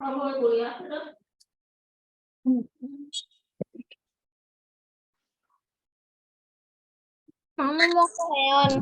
Kamu kuliah terus? Mama mau ke Leon.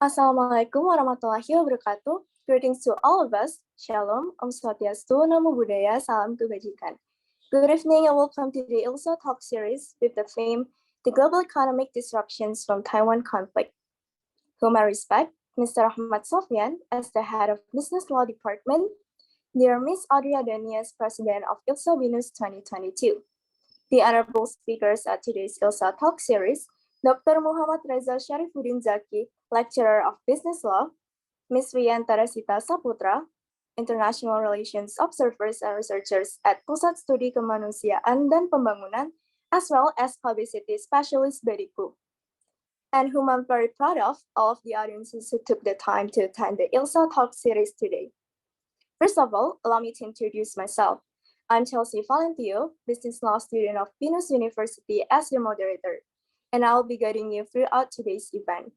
Assalamualaikum warahmatullahi wabarakatuh. Greetings to all of us. Shalom, Om Swastiastu, Namo Buddhaya, Salam Kebajikan. Good evening and welcome to the ILSA Talk series with the theme, The Global Economic Disruptions from Taiwan Conflict. Whom I respect, Mr. Ahmad Sofyan as the head of Business Law Department, dear Ms. Audrey Adenius, President of ILSA Binus 2022. The honorable speakers at today's ILSA Talk series, Dr. Muhammad Reza Sharifuddin Zaki, Lecturer of Business Law, Ms. Rian Tarasita Saputra, International Relations Observers and Researchers at Pusat Studi Kemanusiaan dan Pembangunan, as well as Publicity Specialist BDIPU, and whom I'm very proud of, all of the audiences who took the time to attend the ILSA Talk series today. First of all, allow me to introduce myself. I'm Chelsea Valentio, business law student of Binus University as your moderator, and I'll be guiding you throughout today's event.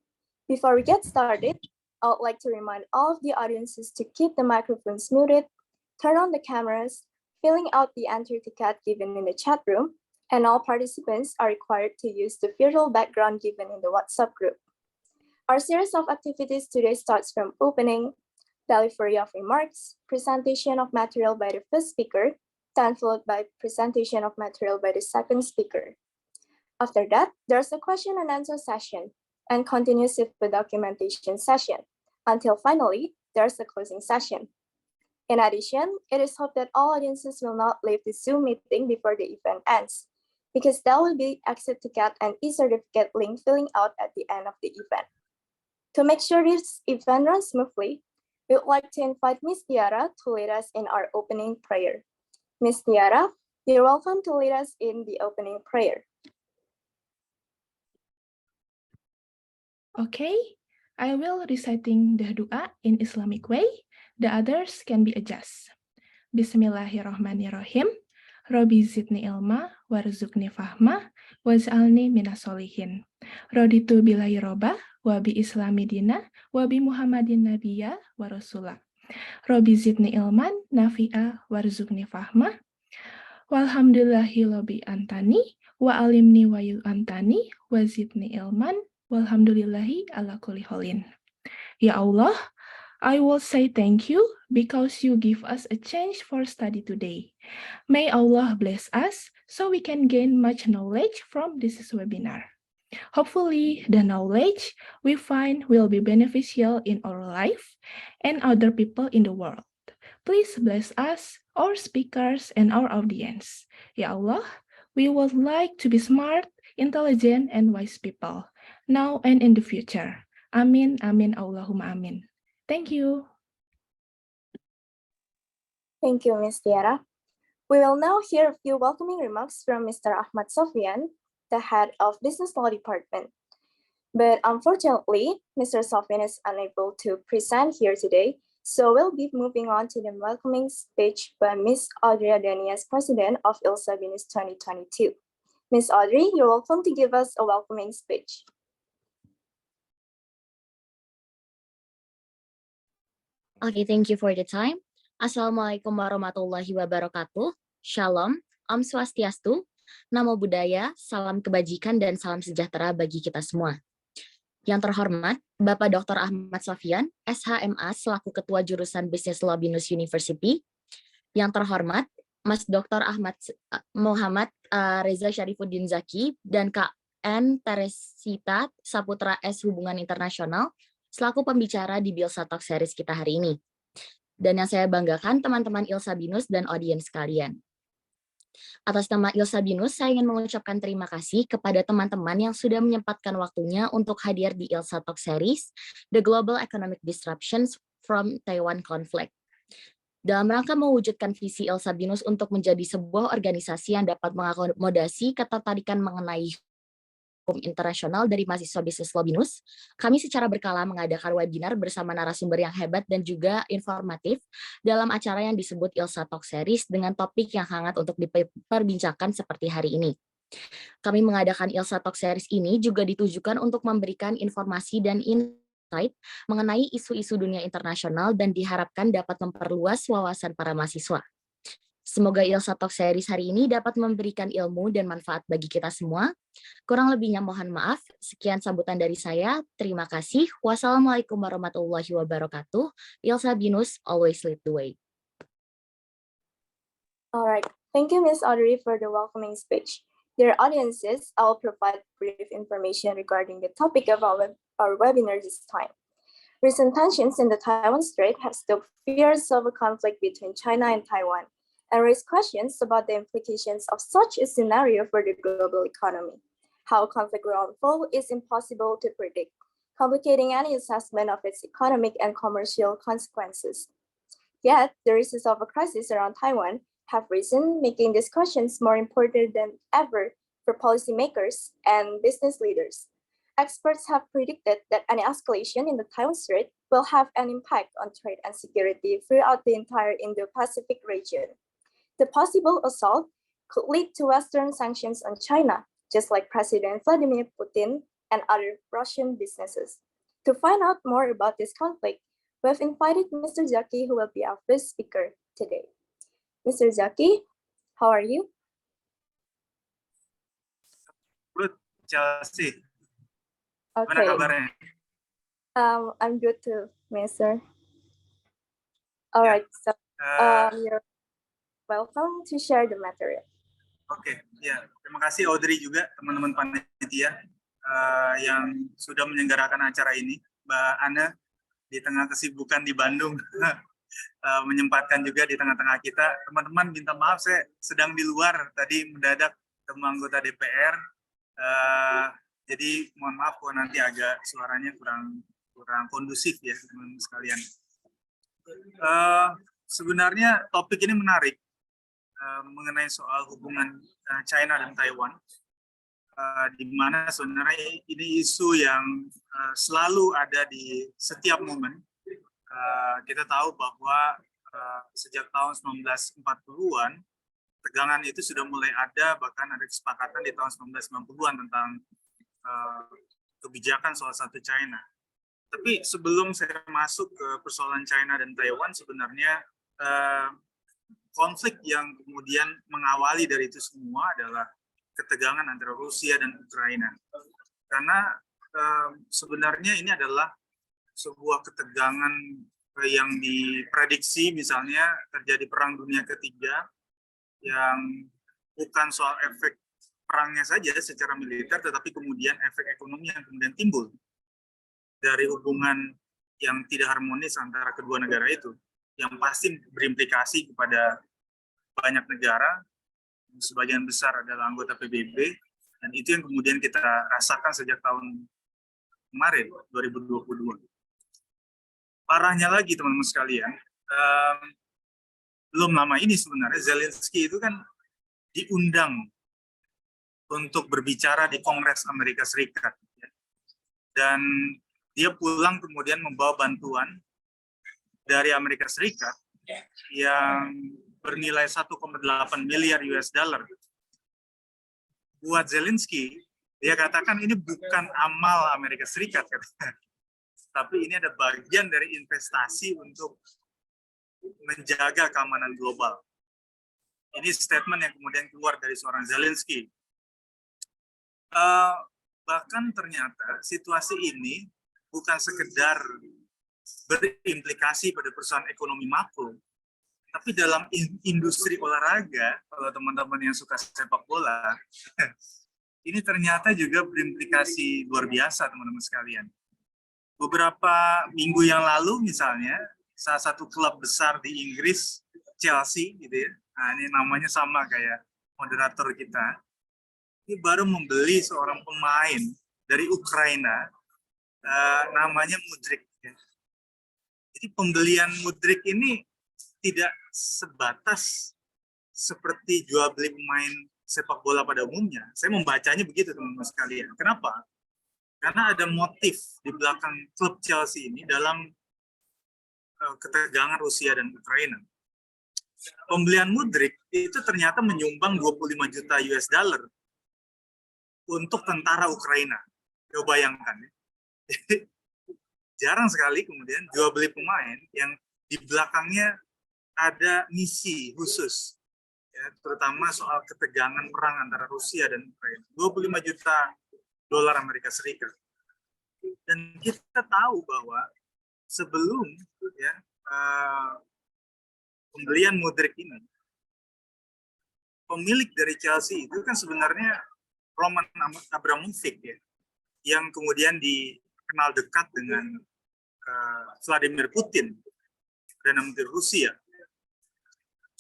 Before we get started, I would like to remind all of the audiences to keep the microphones muted, turn on the cameras, filling out the entry ticket given in the chat room, and all participants are required to use the virtual background given in the WhatsApp group. Our series of activities today starts from opening, delivery of remarks, presentation of material by the first speaker, then followed by presentation of material by the second speaker. After that, there's a question and answer session and continues with the documentation session, until finally, there's a closing session. In addition, it is hoped that all audiences will not leave the Zoom meeting before the event ends, because there will be exit ticket and e-certificate link filling out at the end of the event. To make sure this event runs smoothly, we would like to invite Ms. Tiara to lead us in our opening prayer. Ms. Tiara, you're welcome to lead us in the opening prayer. Okay, I will reciting the dua in Islamic way. The others can be adjusted. Bismillahirrahmanirrahim. Rabbi zidni ilma warzuqni fahma waj'alni minas solihin. Raditu billahi robba, wa bi islami dina, wa bi muhammadin nabiyya wa rasulah. Rabbi zidni ilman, nafi'a, warzuqni fahma. Walhamdulillahi lobi antani, wa alimni wa antani, wa zidni ilman, walhamdulillahi ala kulli holin. Ya Allah, I will say thank you because you give us a chance for study today. May Allah bless us so we can gain much knowledge from this webinar. Hopefully, the knowledge we find will be beneficial in our life and other people in the world. Please bless us, our speakers, and our audience. Ya Allah, we would like to be smart, intelligent, and wise people, now and in the future. Amin, amin, Allahumma amin. Thank you. Thank you, Ms. Tiara. We will now hear a few welcoming remarks from Mr. Ahmad Sofyan, the head of Business Law Department. But unfortunately, Mr. Sofyan is unable to present here today, so we'll be moving on to the welcoming speech by Ms. Audrey Adenias, President of ILSA Binus 2022. Ms. Audrey, you're welcome to give us a welcoming speech. Okay, thank you for the time. Assalamualaikum warahmatullahi wabarakatuh. Shalom, Om Swastiastu, Namo Buddhaya, salam kebajikan dan salam sejahtera bagi kita semua. Yang terhormat, Bapak Dr. Ahmad Sofyan, SHMA selaku Ketua Jurusan Business Law Binus University. Yang terhormat, Mas Dr. Ahmad Muhammad Reza Syarifuddin Zaki dan Kak N. Teresita Saputra S. Hubungan Internasional selaku pembicara di Bilsa Talk Series kita hari ini. Dan yang saya banggakan teman-teman ILSA Binus dan audiens sekalian. Atas nama ILSA Binus, saya ingin mengucapkan terima kasih kepada teman-teman yang sudah menyempatkan waktunya untuk hadir di ILSA Talk Series, The Global Economic Disruptions from Taiwan Conflict. Dalam rangka mewujudkan visi ILSA Binus untuk menjadi sebuah organisasi yang dapat mengakomodasi ketertarikan mengenai hukum internasional dari mahasiswa bisnis Law Binus, kami secara berkala mengadakan webinar bersama narasumber yang hebat dan juga informatif dalam acara yang disebut ILSA Talk Series dengan topik yang hangat untuk diperbincangkan seperti hari ini. Kami mengadakan ILSA Talk Series ini juga ditujukan untuk memberikan informasi dan insight mengenai isu-isu dunia internasional dan diharapkan dapat memperluas wawasan para mahasiswa. Semoga ILSA Talk Series hari ini dapat memberikan ilmu dan manfaat bagi kita semua. Kurang lebihnya mohon maaf. Sekian sambutan dari saya. Terima kasih. Wassalamualaikum warahmatullahi wabarakatuh. ILSA Binus, always lead the way. All right. Thank you, Ms. Audrey, for the welcoming speech. Dear audiences, I will provide brief information regarding the topic of our webinar this time. Recent tensions in the Taiwan Strait have stoked fears of a conflict between China and Taiwan, and raise questions about the implications of such a scenario for the global economy. How conflict will unfold is impossible to predict, complicating any assessment of its economic and commercial consequences. Yet, the risks of a crisis around Taiwan have risen, making these questions more important than ever for policymakers and business leaders. Experts have predicted that any escalation in the Taiwan Strait will have an impact on trade and security throughout the entire Indo-Pacific region. The possible assault could lead to Western sanctions on China, just like President Vladimir Putin and other Russian businesses. To find out more about this conflict, we have invited Mr. Zaki, who will be our first speaker today. Mr. Zaki, how are you? Good, Chelsea. Okay. Gimana kabarnya? I'm good too, Mr. All right, so you're welcome to share the material. Oke, ya. Terima kasih Audrey juga, teman-teman panitia yang sudah menyelenggarakan acara ini. Mbak Ana, di tengah kesibukan di Bandung, menyempatkan juga di tengah-tengah kita. Teman-teman, minta maaf, saya sedang di luar. Tadi mendadak ketemu anggota DPR. Jadi mohon maaf kalau nanti agak suaranya kurang kondusif ya, teman-teman sekalian. Sebenarnya topik ini menarik. Mengenai soal hubungan China dan Taiwan, di mana sebenarnya ini isu yang selalu ada di setiap momen. Kita tahu bahwa sejak tahun 1940-an, tegangan itu sudah mulai ada, bahkan ada kesepakatan di tahun 1990-an tentang kebijakan salah satu China. Tapi sebelum saya masuk ke persoalan China dan Taiwan, sebenarnya konflik yang kemudian mengawali dari itu semua adalah ketegangan antara Rusia dan Ukraina. Karena sebenarnya ini adalah sebuah ketegangan yang diprediksi, misalnya terjadi Perang Dunia Ketiga, yang bukan soal efek perangnya saja secara militer, tetapi kemudian efek ekonomi yang kemudian timbul dari hubungan yang tidak harmonis antara kedua negara itu, yang pasti berimplikasi kepada banyak negara, sebagian besar adalah anggota PBB, dan itu yang kemudian kita rasakan sejak tahun kemarin, 2022. Parahnya lagi teman-teman sekalian, belum lama ini sebenarnya Zelensky itu kan diundang untuk berbicara di Kongres Amerika Serikat. Dan dia pulang kemudian membawa bantuan dari Amerika Serikat yang bernilai 1,8 miliar US dollar. Buat Zelensky, dia katakan ini bukan amal Amerika Serikat, katanya. Tapi ini ada bagian dari investasi untuk menjaga keamanan global. Ini statement yang kemudian keluar dari seorang Zelensky. Bahkan ternyata situasi ini bukan sekedar berimplikasi pada perusahaan ekonomi makro, tapi dalam industri olahraga, kalau teman-teman yang suka sepak bola, ini ternyata juga berimplikasi luar biasa, teman-teman sekalian. Beberapa minggu yang lalu misalnya, salah satu klub besar di Inggris, Chelsea, gitu ya, nah ini namanya sama kayak moderator kita, ini baru membeli seorang pemain dari Ukraina, namanya Mudryk. Jadi pembelian Mudryk ini tidak sebatas seperti jual beli pemain sepak bola pada umumnya. Saya membacanya begitu teman-teman sekalian. Kenapa? Karena ada motif di belakang klub Chelsea ini dalam ketegangan Rusia dan Ukraina. Pembelian Mudryk itu ternyata menyumbang 25 juta US dollar untuk tentara Ukraina. Coba bayangkan. Jarang sekali kemudian jual beli pemain yang di belakangnya ada misi khusus, ya, terutama soal ketegangan perang antara Rusia dan Ukraina. 25 juta dolar Amerika Serikat. Dan kita tahu bahwa sebelum ya, pembelian Mudryk ini, pemilik dari Chelsea itu kan sebenarnya Roman Abramovich, ya, yang kemudian dikenal dekat dengan Vladimir Putin, Perdana Menteri Rusia,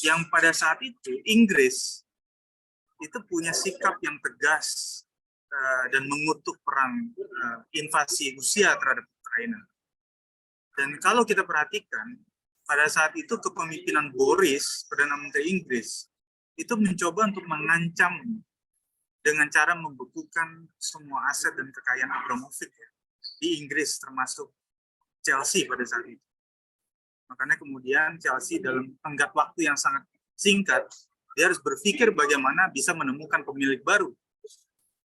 yang pada saat itu Inggris itu punya sikap yang tegas dan mengutuk perang invasi Rusia terhadap Ukraina. Dan kalau kita perhatikan, pada saat itu kepemimpinan Boris, Perdana Menteri Inggris, itu mencoba untuk mengancam dengan cara membekukan semua aset dan kekayaan Abramovich, ya, di Inggris, termasuk Chelsea pada saat itu. Makanya kemudian Chelsea dalam tenggat waktu yang sangat singkat, dia harus berpikir bagaimana bisa menemukan pemilik baru.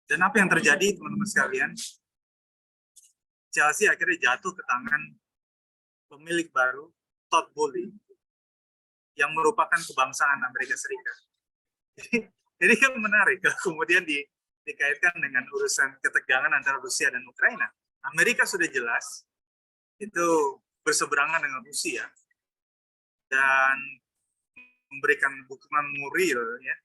Dan apa yang terjadi, teman-teman sekalian? Chelsea akhirnya jatuh ke tangan pemilik baru, Todd Boehly, yang merupakan kebangsaan Amerika Serikat. Jadi kan menarik kalau kemudian dikaitkan dengan urusan ketegangan antara Rusia dan Ukraina. Amerika sudah jelas itu berseberangan dengan Rusia dan memberikan dukungan moral, ya,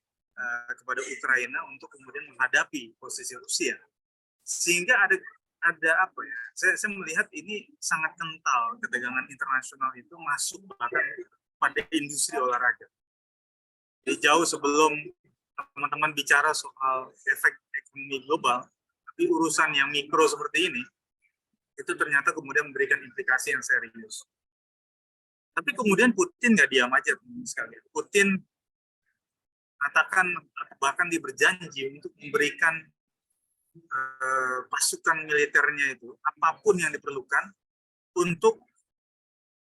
kepada Ukraina untuk kemudian menghadapi posisi Rusia. Sehingga ada apa ya? Saya melihat ini sangat kental, ketegangan internasional itu masuk bahkan pada industri olahraga. Jadi jauh sebelum teman-teman bicara soal efek ekonomi global, tapi urusan yang mikro seperti ini, itu ternyata kemudian memberikan implikasi yang serius. Tapi kemudian Putin nggak diam aja, teman-teman sekalian. Putin katakan, bahkan dia berjanji untuk memberikan pasukan militernya itu, apapun yang diperlukan, untuk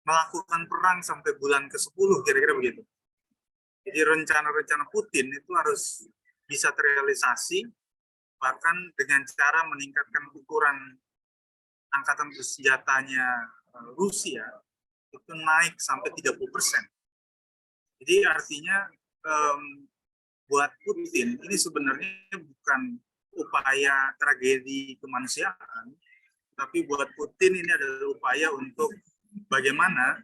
melakukan perang sampai bulan ke-10, kira-kira begitu. Jadi rencana-rencana Putin itu harus bisa terrealisasi bahkan dengan cara meningkatkan ukuran angkatan bersenjatanya Rusia itu naik sampai 30%. Jadi artinya buat Putin ini sebenarnya bukan upaya tragedi kemanusiaan, tapi buat Putin ini adalah upaya untuk bagaimana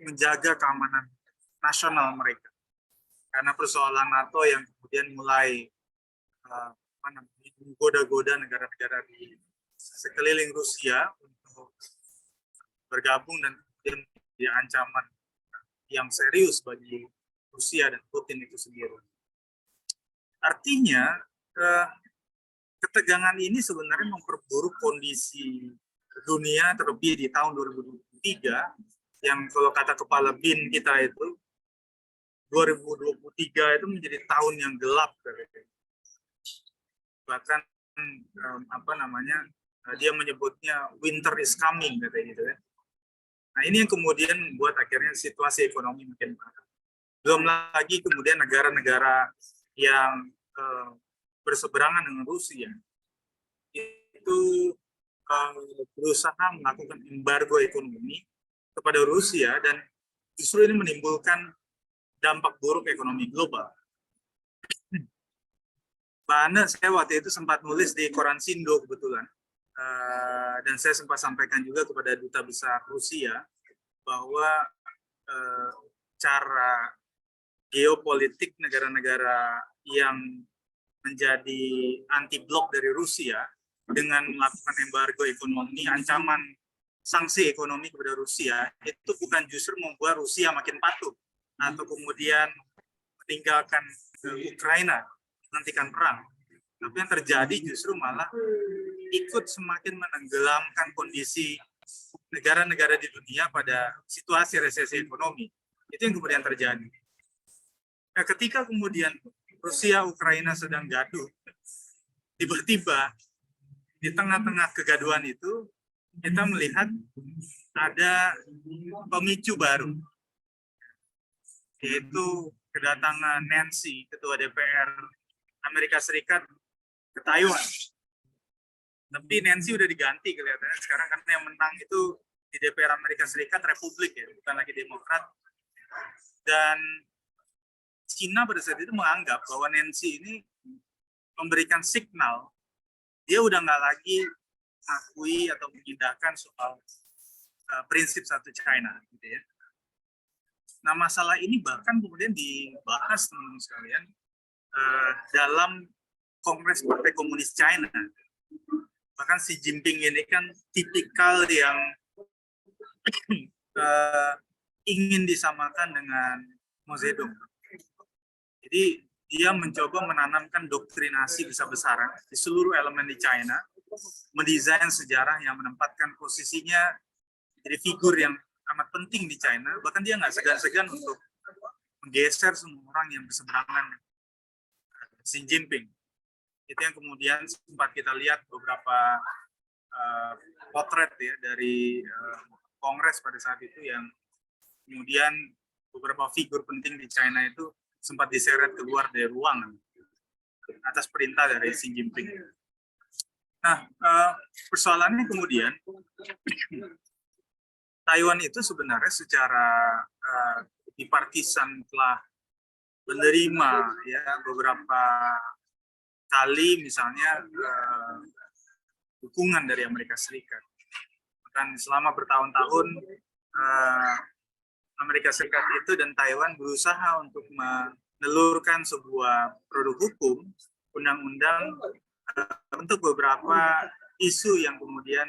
menjaga keamanan nasional mereka. Karena persoalan NATO yang kemudian mulai menggoda-goda negara-negara di sekeliling Rusia untuk bergabung dan kemudian menjadi ancaman yang serius bagi Rusia dan Putin itu sendiri. Artinya ketegangan ini sebenarnya memperburuk kondisi dunia, terlebih di tahun 2023 yang kalau kata kepala BIN kita itu 2023 itu menjadi tahun yang gelap. Bahkan dia menyebutnya winter is coming katanya gitu ya. Nah, ini yang kemudian membuat akhirnya situasi ekonomi makin parah. Belum lagi kemudian negara-negara yang berseberangan dengan Rusia itu berusaha melakukan embargo ekonomi kepada Rusia dan justru ini menimbulkan dampak buruk ekonomi global. Bahkan saya waktu itu sempat nulis di koran Sindo kebetulan, dan saya sempat sampaikan juga kepada Duta Besar Rusia bahwa cara geopolitik negara-negara yang menjadi anti-blok dari Rusia dengan melakukan embargo ekonomi, ancaman sanksi ekonomi kepada Rusia, itu bukan justru membuat Rusia makin patuh atau kemudian meninggalkan Ukraina, menghentikan perang. Tapi yang terjadi justru malah ikut semakin menenggelamkan kondisi negara-negara di dunia pada situasi resesi ekonomi. Itu yang kemudian terjadi. Nah, ketika kemudian Rusia, Ukraina sedang gaduh, tiba-tiba di tengah-tengah kegaduhan itu, kita melihat ada pemicu baru, yaitu kedatangan Nancy, Ketua DPR Amerika Serikat ke Taiwan. Tapi Nancy udah diganti kelihatannya sekarang karena yang menang itu di DPR Amerika Serikat Republik ya, bukan lagi Demokrat. Dan Cina pada saat itu menganggap bahwa Nancy ini memberikan signal dia udah nggak lagi akui atau mengindahkan soal prinsip satu China, gitu ya. Nah, masalah ini bahkan kemudian dibahas teman-teman sekalian dalam Kongres Partai Komunis China. Bahkan Xi Jinping ini kan tipikal yang ingin disamakan dengan Mao Zedong. Jadi dia mencoba menanamkan doktrinasi besar-besaran di seluruh elemen di China, mendesain sejarah yang menempatkan posisinya jadi figur yang amat penting di China. Bahkan dia nggak segan-segan untuk menggeser semua orang yang berseberangan Xi Jinping. Itu yang kemudian sempat kita lihat beberapa potret ya dari Kongres pada saat itu yang kemudian beberapa figur penting di China itu sempat diseret keluar dari ruangan atas perintah dari Xi Jinping. Nah, persoalannya kemudian Taiwan itu sebenarnya secara bipartisan telah menerima ya beberapa kali misalnya dukungan dari Amerika Serikat. Bahkan selama bertahun-tahun Amerika Serikat itu dan Taiwan berusaha untuk menelurkan sebuah produk hukum, undang-undang untuk beberapa isu yang kemudian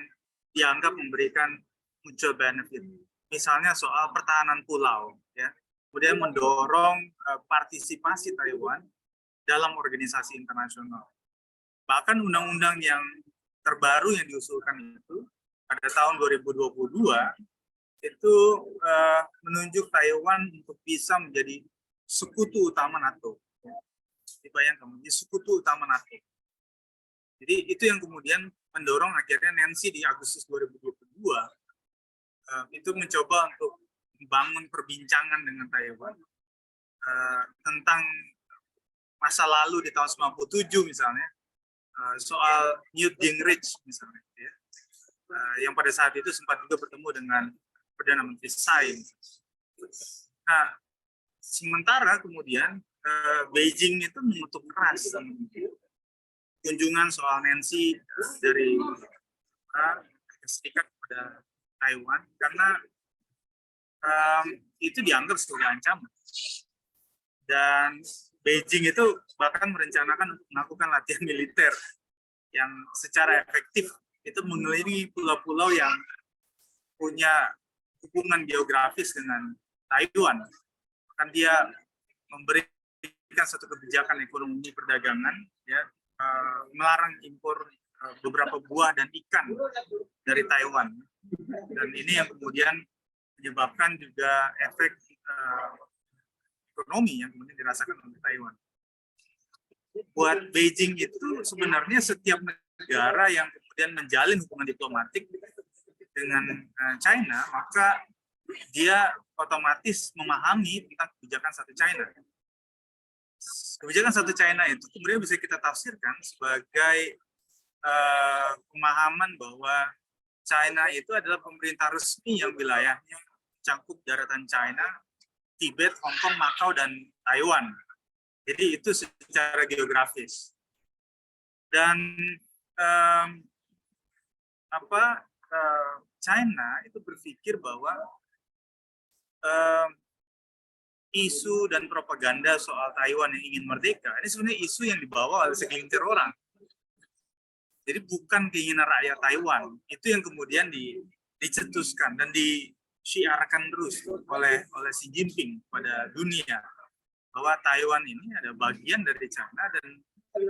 dianggap memberikan mutual benefit. Misalnya soal pertahanan pulau, ya. Kemudian mendorong partisipasi Taiwan dalam organisasi internasional. Bahkan undang-undang yang terbaru yang diusulkan itu pada tahun 2022 itu menunjuk Taiwan untuk bisa menjadi sekutu utama NATO. Dibayangkan menjadi sekutu utama NATO. Jadi itu yang kemudian mendorong akhirnya Nancy di Agustus 2022 itu mencoba untuk membangun perbincangan dengan Taiwan tentang masa lalu di tahun 97 misalnya, soal Newt Gingrich misalnya, ya. Yang pada saat itu sempat juga bertemu dengan Perdana Menteri Tsai. Nah, sementara kemudian Beijing itu mengutuk keras kunjungan soal Nancy dari Amerika Serikat kepada Taiwan karena itu dianggap sebagai ancaman. Dan Beijing itu bahkan merencanakan untuk melakukan latihan militer yang secara efektif itu mengelilingi pulau-pulau yang punya hubungan geografis dengan Taiwan. Bahkan dia memberikan satu kebijakan ekonomi perdagangan, ya, melarang impor beberapa buah dan ikan dari Taiwan. Dan ini yang kemudian menyebabkan juga efek ekonomi yang kemudian dirasakan oleh Taiwan. Buat Beijing itu sebenarnya setiap negara yang kemudian menjalin hubungan diplomatik dengan China, maka dia otomatis memahami tentang kebijakan satu China. Kebijakan satu China itu kemudian bisa kita tafsirkan sebagai pemahaman bahwa China itu adalah pemerintah resmi yang wilayahnya mencakup daratan China, Tibet, Hong Kong, Macau, dan Taiwan. Jadi itu secara geografis. Dan China itu berpikir bahwa isu dan propaganda soal Taiwan yang ingin merdeka ini sebenarnya isu yang dibawa oleh segelintir orang. Jadi bukan keinginan rakyat Taiwan, itu yang kemudian dicetuskan dan disiarkan terus oleh Xi Jinping pada dunia bahwa Taiwan ini ada bagian dari China dan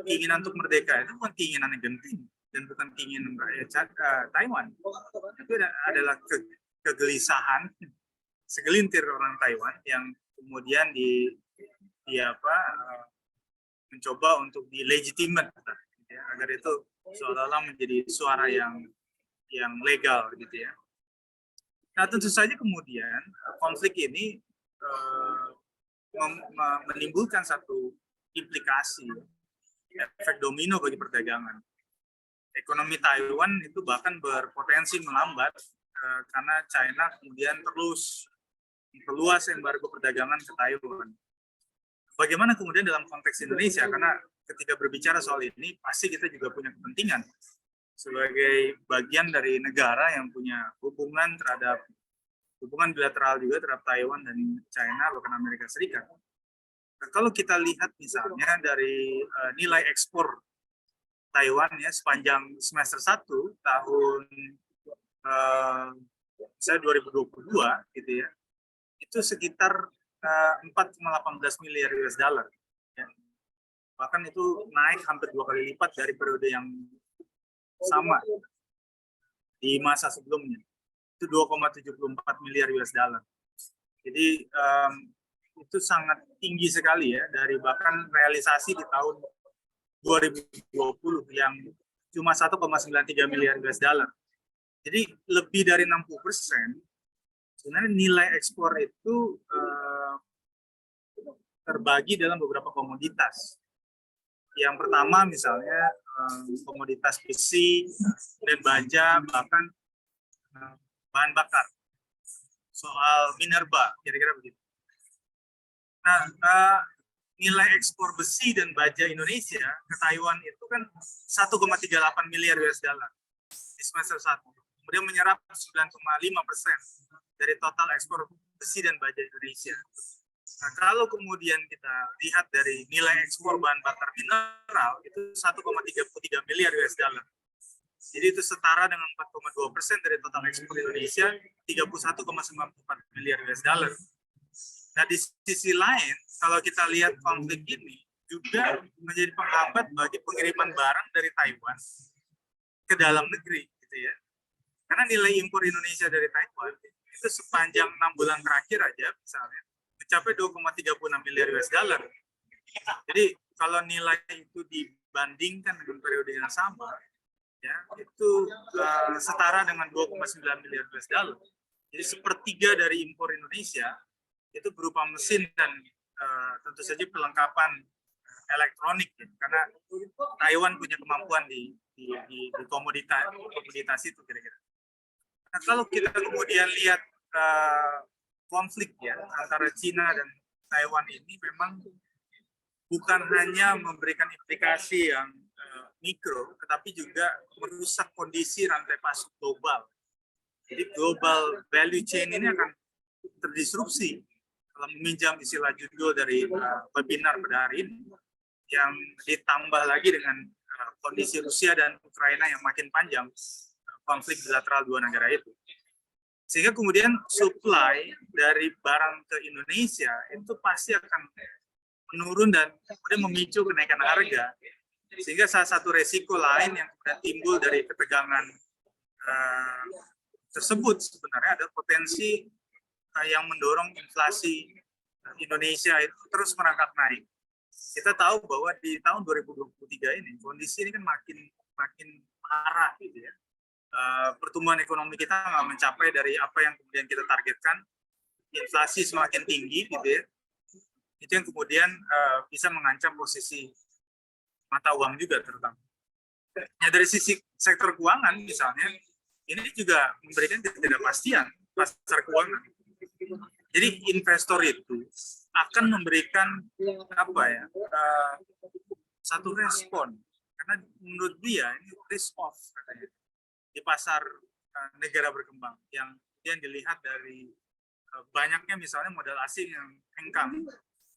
keinginan untuk merdeka itu bukan keinginan yang genting dan bukan keinginan rakyat Taiwan. Itu adalah kegelisahan segelintir orang Taiwan yang kemudian mencoba untuk dilegitimate, ya, agar itu seolah-olah menjadi suara yang legal, gitu ya. Nah, tentu saja kemudian konflik ini menimbulkan satu implikasi, efek domino bagi perdagangan. Ekonomi Taiwan itu bahkan berpotensi melambat karena China kemudian terus memperluas embargo perdagangan ke Taiwan. Bagaimana kemudian dalam konteks Indonesia? Karena ketika berbicara soal ini, pasti kita juga punya kepentingan sebagai bagian dari negara yang punya hubungan bilateral juga terhadap Taiwan dan China, bahkan Amerika Serikat. Nah, kalau kita lihat misalnya dari nilai ekspor Taiwan ya sepanjang semester 1 tahun saya 2022 gitu ya, itu sekitar 4,18 miliar US dollar. Ya. Bahkan itu naik hampir 2 kali lipat dari periode yang sama di masa sebelumnya. Itu 2,74 miliar US dollar. Jadi itu sangat tinggi sekali ya, dari bahkan realisasi di tahun 2020 yang cuma 1,93 miliar US dollar. Jadi lebih dari 60% sebenarnya nilai ekspor itu terbagi dalam beberapa komoditas. Yang pertama misalnya komoditas besi dan baja, bahkan bahan bakar. Soal minerba, kira-kira begitu. Nah, nilai ekspor besi dan baja Indonesia ke Taiwan itu kan 1,38 miliar US dollar di semester 1. Kemudian menyerap 9,5% dari total ekspor besi dan baja Indonesia. Nah, kalau kemudian kita lihat dari nilai ekspor bahan bakar mineral itu 1,33 miliar US dollar. Jadi itu setara dengan 4,2% dari total ekspor Indonesia, 31,94 miliar US dollar. Nah, di sisi lain, kalau kita lihat konflik ini juga menjadi penghambat bagi pengiriman barang dari Taiwan ke dalam negeri, gitu ya. Karena nilai impor Indonesia dari Taiwan itu sepanjang 6 bulan terakhir aja, misalnya, mencapai 2,36 miliar US dollar. Jadi kalau nilai itu dibandingkan dengan periode yang sama, ya, itu setara dengan 2,9 miliar US dollar. Jadi sepertiga dari impor Indonesia itu berupa mesin dan tentu saja perlengkapan elektronik ya, karena Taiwan punya kemampuan di komoditas itu kira-kira. Nah, kalau kita kemudian lihat konflik ya antara Cina dan Taiwan ini memang bukan hanya memberikan implikasi yang mikro, tetapi juga merusak kondisi rantai pasok global. Jadi global value chain ini akan terdisrupsi. Kalau meminjam istilah judul dari webinar pada hari ini, yang ditambah lagi dengan kondisi Rusia dan Ukraina yang makin panjang, konflik bilateral dua negara itu. Sehingga kemudian supply dari barang ke Indonesia itu pasti akan menurun dan kemudian memicu kenaikan harga. Sehingga salah satu resiko lain yang kemudian timbul dari ketegangan tersebut sebenarnya ada potensi yang mendorong inflasi Indonesia itu terus merangkak naik. Kita tahu bahwa di tahun 2023 ini kondisi ini kan makin parah gitu ya. Pertumbuhan ekonomi kita nggak mencapai dari apa yang kemudian kita targetkan, inflasi semakin tinggi gitu ya. Itu yang kemudian bisa mengancam posisi mata uang juga terutama. Ya, dari sisi sektor keuangan misalnya, ini juga memberikan ketidakpastian pasar keuangan. Jadi investor itu akan memberikan satu respon karena menurut dia ini risk off katanya di pasar negara berkembang yang dilihat dari banyaknya misalnya modal asing yang hengkang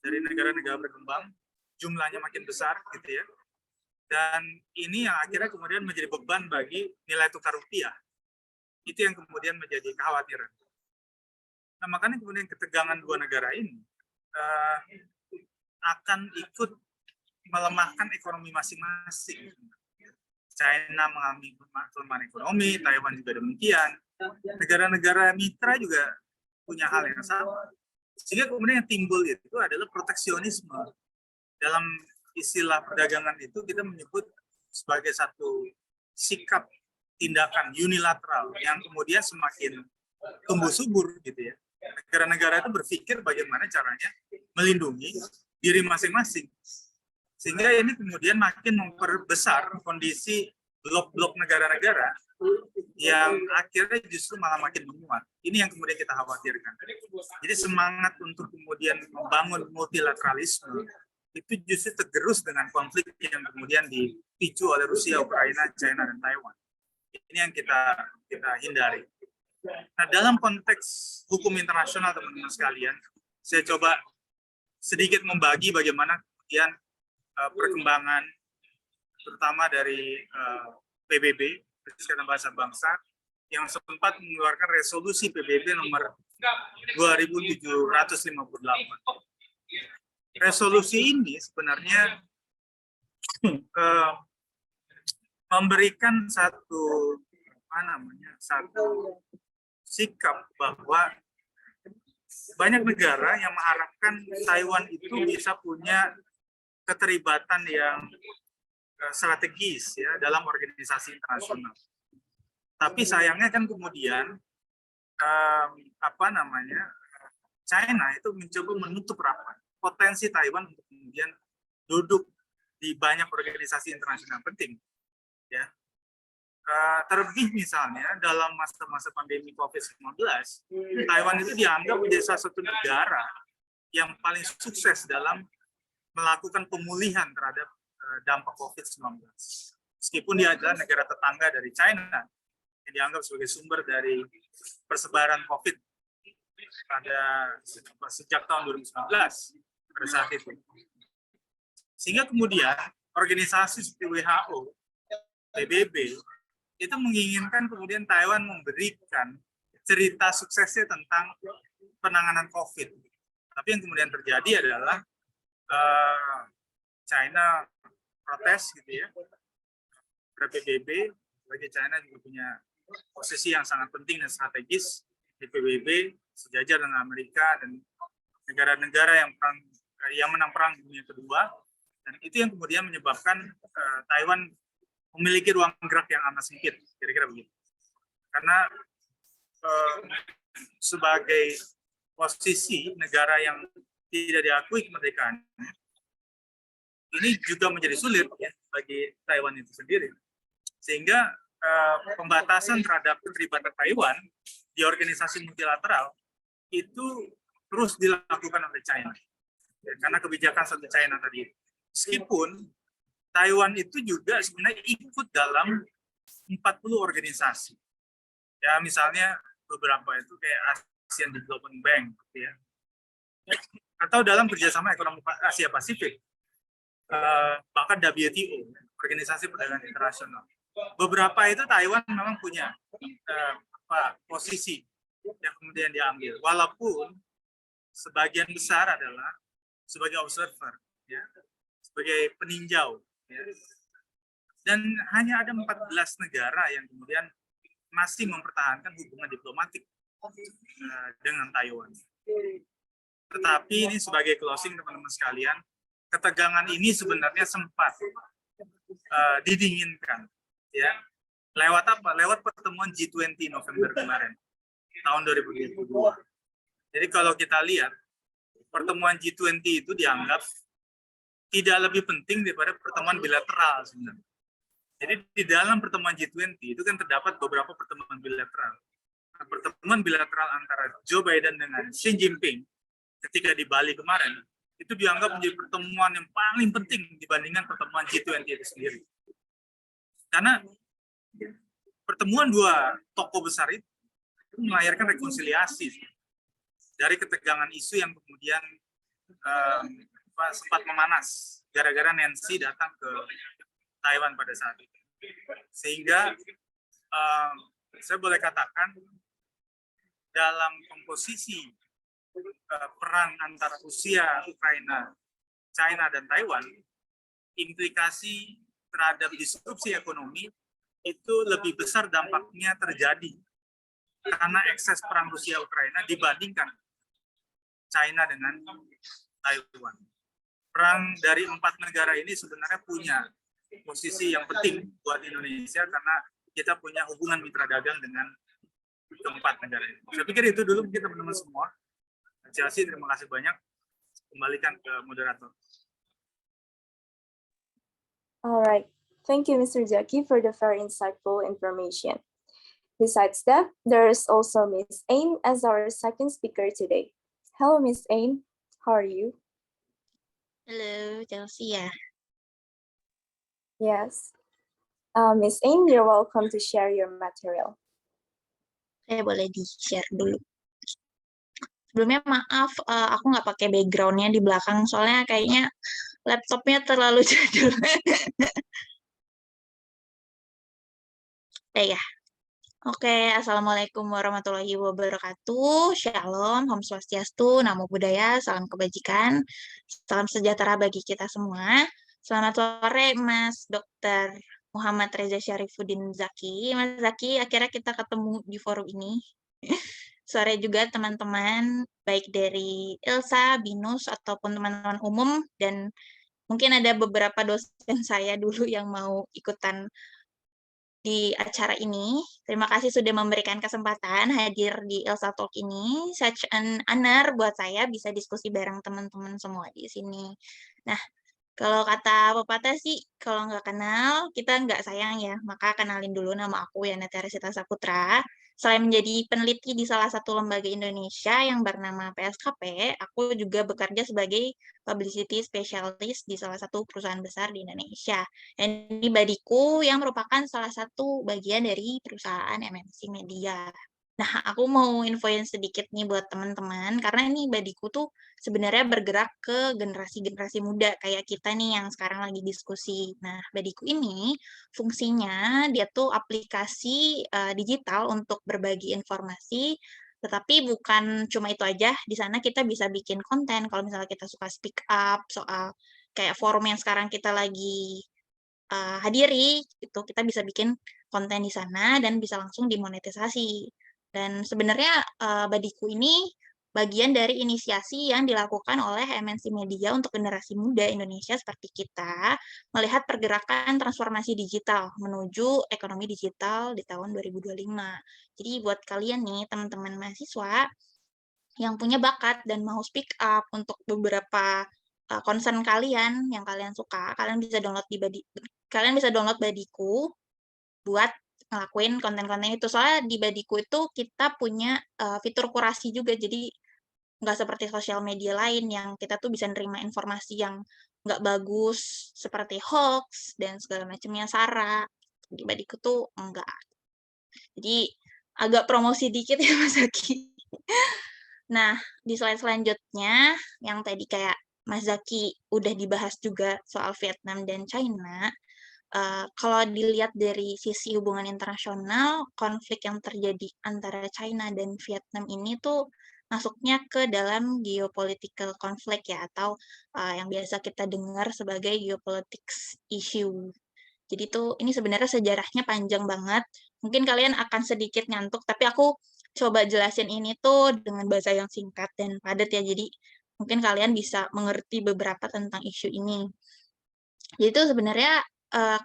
dari negara-negara berkembang, jumlahnya makin besar gitu ya. Dan ini yang akhirnya kemudian menjadi beban bagi nilai tukar rupiah. Itu yang kemudian menjadi kekhawatiran. Nah, makanya kemudian ketegangan dua negara ini akan ikut melemahkan ekonomi masing-masing. China mengalami kelemahan ekonomi, Taiwan juga demikian. Negara-negara mitra juga punya hal yang sama. Sehingga kemudian yang timbul itu adalah proteksionisme. Dalam istilah perdagangan itu kita menyebut sebagai satu sikap tindakan unilateral yang kemudian semakin tumbuh subur gitu ya. Negara-negara itu berpikir bagaimana caranya melindungi diri masing-masing. Sehingga ini kemudian makin memperbesar kondisi blok-blok negara-negara yang akhirnya justru malah makin menguat. Ini yang kemudian kita khawatirkan. Jadi semangat untuk kemudian membangun multilateralisme itu justru tergerus dengan konflik yang kemudian dipicu oleh Rusia, Ukraina, China, dan Taiwan. Ini yang kita hindari. Nah, dalam konteks hukum internasional teman-teman sekalian, saya coba sedikit membagi bagaimana kemudian perkembangan terutama dari PBB, Perserikatan Bangsa-Bangsa, yang sempat mengeluarkan resolusi PBB nomor 2758. Resolusi ini sebenarnya memberikan satu sikap bahwa banyak negara yang mengharapkan Taiwan itu bisa punya keterlibatan yang strategis ya dalam organisasi internasional. Tapi sayangnya kan kemudian China itu mencoba menutup rapat potensi Taiwan untuk kemudian duduk di banyak organisasi internasional penting. Ya. Terlebih misalnya dalam masa-masa pandemi COVID-19, Taiwan itu dianggap menjadi salah satu negara yang paling sukses dalam melakukan pemulihan terhadap dampak COVID-19. Meskipun dia adalah negara tetangga dari China, yang dianggap sebagai sumber dari persebaran COVID sejak tahun 2019 pada saat itu. Sehingga kemudian organisasi seperti WHO, PBB, itu menginginkan kemudian Taiwan memberikan cerita suksesnya tentang penanganan COVID. Tapi yang kemudian terjadi adalah China protes gitu ya. PBB, bagi China juga punya posisi yang sangat penting dan strategis di PBB, sejajar dengan Amerika dan negara-negara yang menang perang dunia kedua. Dan itu yang kemudian menyebabkan Taiwan memiliki ruang gerak yang amat sempit, kira-kira begitu. Karena sebagai posisi negara yang tidak diakui kemerdekaannya, ini juga menjadi sulit ya bagi Taiwan itu sendiri. Sehingga pembatasan terhadap keterlibatan Taiwan di organisasi multilateral itu terus dilakukan oleh China. Ya, karena kebijakan satu China tadi. Meskipun Taiwan itu juga sebenarnya ikut dalam 40 organisasi. Ya, misalnya beberapa itu kayak ASEAN Development Bank, ya. Atau dalam kerjasama ekonomi Asia Pasifik, bahkan WTO, Organisasi Perdagangan Internasional. Beberapa itu Taiwan memang punya posisi yang kemudian diambil, walaupun sebagian besar adalah sebagai observer, ya, sebagai peninjau, ya. Dan hanya ada 14 negara yang kemudian masih mempertahankan hubungan diplomatik dengan Taiwan. Tetapi ini sebagai closing teman-teman sekalian, ketegangan ini sebenarnya sempat didinginkan, ya. Lewat apa? Lewat pertemuan G20 November kemarin, tahun 2022. Jadi kalau kita lihat, pertemuan G20 itu dianggap tidak lebih penting daripada pertemuan bilateral sebenarnya. Jadi di dalam pertemuan G20 itu kan terdapat beberapa pertemuan bilateral. Nah, pertemuan bilateral antara Joe Biden dengan Xi Jinping ketika di Bali kemarin, itu dianggap menjadi pertemuan yang paling penting dibandingkan pertemuan G20 itu sendiri. Karena pertemuan dua tokoh besar itu melahirkan rekonsiliasi dari ketegangan isu yang kemudian sempat memanas gara-gara Nancy datang ke Taiwan pada saat itu. Sehingga saya boleh katakan dalam komposisi perang antara Rusia, Ukraina, China, dan Taiwan, implikasi terhadap disrupsi ekonomi itu lebih besar dampaknya terjadi karena ekses perang Rusia-Ukraina dibandingkan China dengan Taiwan. Perang dari 4 negara ini sebenarnya punya posisi yang penting buat Indonesia karena kita punya hubungan mitra dagang dengan keempat negara ini. Saya pikir itu dulu mungkin teman-teman semua. Chelsea, terima kasih banyak. Kembalikan ke moderator. Alright, thank you Mr. Jackie for the very insightful information. Besides that, there is also Ms. Ain as our second speaker today. Hello Ms. Ain, how are you? Halo, Chelsea ya. Yes. Ms. Ain, you're welcome to share your material. Saya boleh di-share dulu. Sebelumnya maaf, aku nggak pakai background-nya di belakang, soalnya kayaknya laptopnya terlalu jadul. Ya. Oke, Assalamualaikum warahmatullahi wabarakatuh. Shalom, Om Swastiastu, Namo Buddhaya, salam kebajikan, salam sejahtera bagi kita semua. Selamat sore, Mas Dr. Muhammad Reza Syarifuddin Zaki. Mas Zaki, akhirnya kita ketemu di forum ini. Sore juga teman-teman, baik dari Ilsa, Binus, ataupun teman-teman umum, dan mungkin ada beberapa dosen saya dulu yang mau ikutan di acara ini. Terima kasih sudah memberikan kesempatan hadir di Ilsa Talk ini. Such an honor buat saya bisa diskusi bareng teman-teman semua di sini. Nah, kalau kata pepatah sih, kalau nggak kenal, kita nggak sayang ya. Maka kenalin dulu, nama aku Yana Teresita Saputra. Selain menjadi peneliti di salah satu lembaga Indonesia yang bernama PSKP, aku juga bekerja sebagai publicity specialist di salah satu perusahaan besar di Indonesia. Dan ini Badiku yang merupakan salah satu bagian dari perusahaan MNC Media. Nah, aku mau infoin sedikit nih buat teman-teman, karena ini Badiku tuh sebenarnya bergerak ke generasi-generasi muda kayak kita nih yang sekarang lagi diskusi. Nah, Badiku ini fungsinya dia tuh aplikasi digital untuk berbagi informasi, tetapi bukan cuma itu aja. Di sana kita bisa bikin konten kalau misalnya kita suka speak up soal kayak forum yang sekarang kita lagi hadiri, itu kita bisa bikin konten di sana dan bisa langsung dimonetisasi. Dan sebenarnya Badiku ini bagian dari inisiasi yang dilakukan oleh MNC Media untuk generasi muda Indonesia seperti kita, melihat pergerakan transformasi digital menuju ekonomi digital di tahun 2025. Jadi buat kalian nih, teman-teman mahasiswa yang punya bakat dan mau speak up untuk beberapa concern kalian yang kalian suka, kalian bisa download Badiku buat ngelakuin konten-konten itu. Soalnya di Badiku itu kita punya fitur kurasi juga, jadi nggak seperti sosial media lain yang kita tuh bisa nerima informasi yang nggak bagus seperti hoax dan segala macamnya, sara. Di Badiku tuh enggak. Jadi agak promosi dikit ya Mas Zaki. Nah, di slide selanjutnya yang tadi kayak Mas Zaki udah dibahas juga soal Vietnam dan China. Kalau dilihat dari sisi hubungan internasional, konflik yang terjadi antara China dan Vietnam ini tuh masuknya ke dalam geopolitical conflict ya, atau yang biasa kita dengar sebagai geopolitics issue. Jadi tuh ini sebenarnya sejarahnya panjang banget. Mungkin kalian akan sedikit ngantuk, tapi aku coba jelasin ini tuh dengan bahasa yang singkat dan padat ya. Jadi mungkin kalian bisa mengerti beberapa tentang isu ini. Jadi itu sebenarnya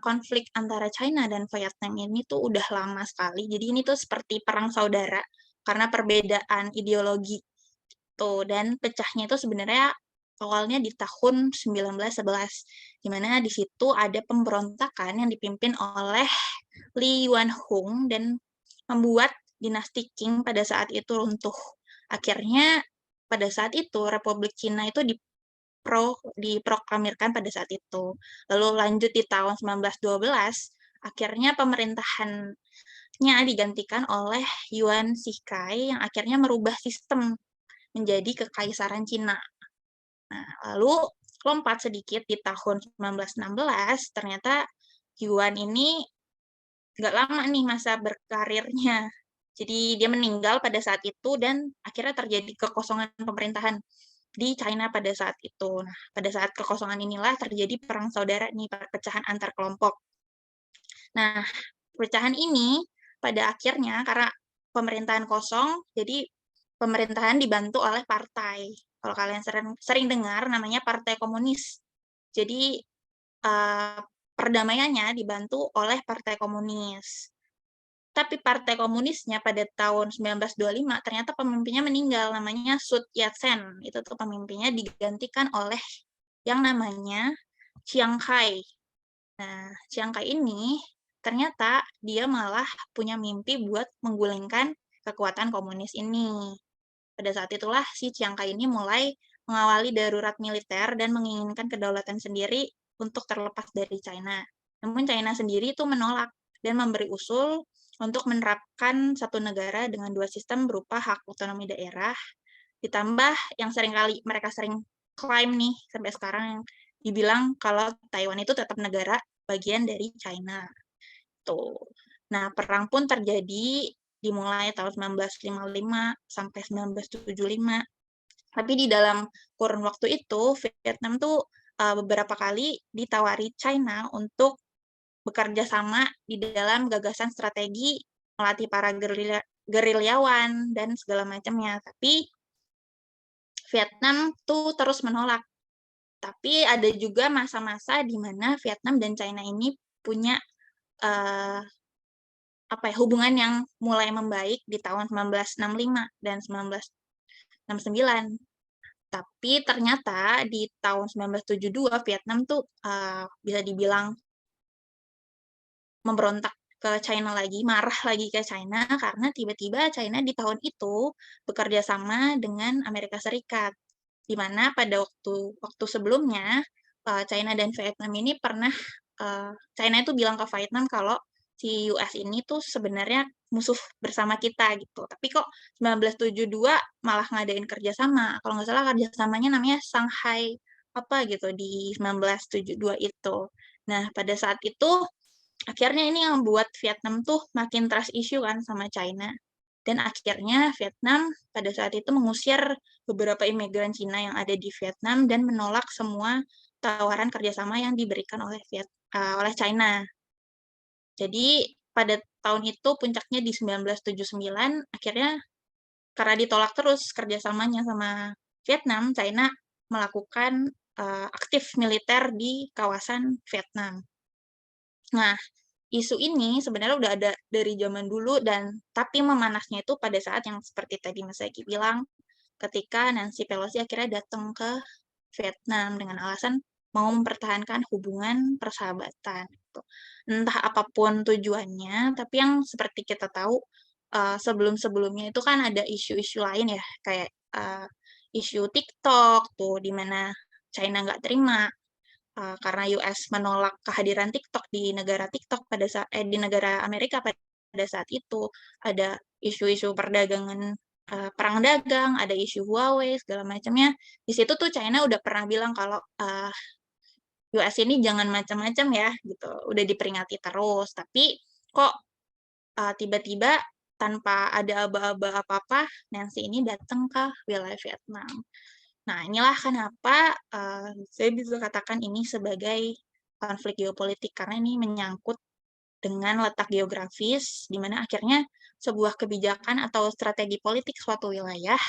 konflik antara China dan Vietnam ini tuh udah lama sekali. Jadi ini tuh seperti perang saudara karena perbedaan ideologi tuh, dan pecahnya itu sebenarnya awalnya di tahun 1911, di mana di situ ada pemberontakan yang dipimpin oleh Li Yuanhong dan membuat dinasti Qing pada saat itu runtuh. Akhirnya pada saat itu Republik Cina itu diproklamirkan pada saat itu. Lalu lanjut di tahun 1912, akhirnya pemerintahannya digantikan oleh Yuan Shikai yang akhirnya merubah sistem menjadi Kekaisaran Cina. Nah, lalu lompat sedikit di tahun 1916, ternyata Yuan ini nggak lama nih masa berkarirnya. Jadi dia meninggal pada saat itu dan akhirnya terjadi kekosongan pemerintahan di China pada saat itu. Nah, pada saat kekosongan inilah terjadi perang saudara nih, perpecahan antar kelompok. Nah, perpecahan ini pada akhirnya karena pemerintahan kosong, jadi pemerintahan dibantu oleh partai. Kalau kalian sering dengar namanya Partai Komunis. Jadi perdamaiannya dibantu oleh Partai Komunis. Tapi Partai Komunisnya pada tahun 1925 ternyata pemimpinnya meninggal, namanya Sun Yat-sen. Itu tuh pemimpinnya digantikan oleh yang namanya Chiang Kai. Nah, Chiang Kai ini ternyata dia malah punya mimpi buat menggulingkan kekuatan komunis ini. Pada saat itulah si Chiang Kai ini mulai mengawali darurat militer dan menginginkan kedaulatan sendiri untuk terlepas dari China. Namun China sendiri itu menolak dan memberi usul untuk menerapkan satu negara dengan dua sistem berupa hak otonomi daerah, ditambah yang seringkali mereka sering klaim nih sampai sekarang yang dibilang kalau Taiwan itu tetap negara bagian dari China. Tuh. Nah, perang pun terjadi dimulai tahun 1955 sampai 1975. Tapi di dalam kurun waktu itu, Vietnam tuh beberapa kali ditawari China untuk bekerja sama di dalam gagasan strategi melatih para gerilyawan dan segala macamnya. Tapi Vietnam tuh terus menolak. Tapi ada juga masa-masa di mana Vietnam dan China ini punya hubungan yang mulai membaik di tahun 1965 dan 1969. Tapi ternyata di tahun 1972 Vietnam tuh bisa dibilang memberontak ke China lagi, marah lagi ke China karena tiba-tiba China di tahun itu bekerja sama dengan Amerika Serikat. Di mana pada waktu sebelumnya China dan Vietnam ini pernah China itu bilang ke Vietnam kalau si US ini tuh sebenarnya musuh bersama kita gitu. Tapi kok 1972 malah ngadain kerjasama. Kalau nggak salah kerjasamanya namanya Shanghai apa gitu di 1972 itu. Nah, pada saat itu akhirnya ini yang membuat Vietnam tuh makin trust issue kan sama China. Dan akhirnya Vietnam pada saat itu mengusir beberapa imigran Cina yang ada di Vietnam dan menolak semua tawaran kerjasama yang diberikan oleh China. Jadi pada tahun itu puncaknya di 1979, akhirnya karena ditolak terus kerjasamanya sama Vietnam, China melakukan aktif militer di kawasan Vietnam. Nah, isu ini sebenarnya udah ada dari zaman dulu tapi memanasnya itu pada saat yang seperti tadi Mas Eki bilang, ketika Nancy Pelosi akhirnya datang ke Vietnam dengan alasan mau mempertahankan hubungan persahabatan. Gitu. Entah apapun tujuannya, tapi yang seperti kita tahu sebelum-sebelumnya itu kan ada isu-isu lain ya, kayak isu TikTok tuh, di mana China nggak terima karena US menolak kehadiran TikTok di negara TikTok di negara Amerika pada saat itu. Ada isu-isu perdagangan perang dagang, ada isu Huawei segala macamnya. Di situ tuh China udah pernah bilang kalau US ini jangan macam-macam ya gitu. Udah diperingati terus, tapi kok tiba-tiba tanpa ada aba-aba apa-apa, Nancy ini datang ke wilayah Vietnam. Nah, inilah kenapa saya bisa katakan ini sebagai konflik geopolitik, karena ini menyangkut dengan letak geografis, di mana akhirnya sebuah kebijakan atau strategi politik suatu wilayah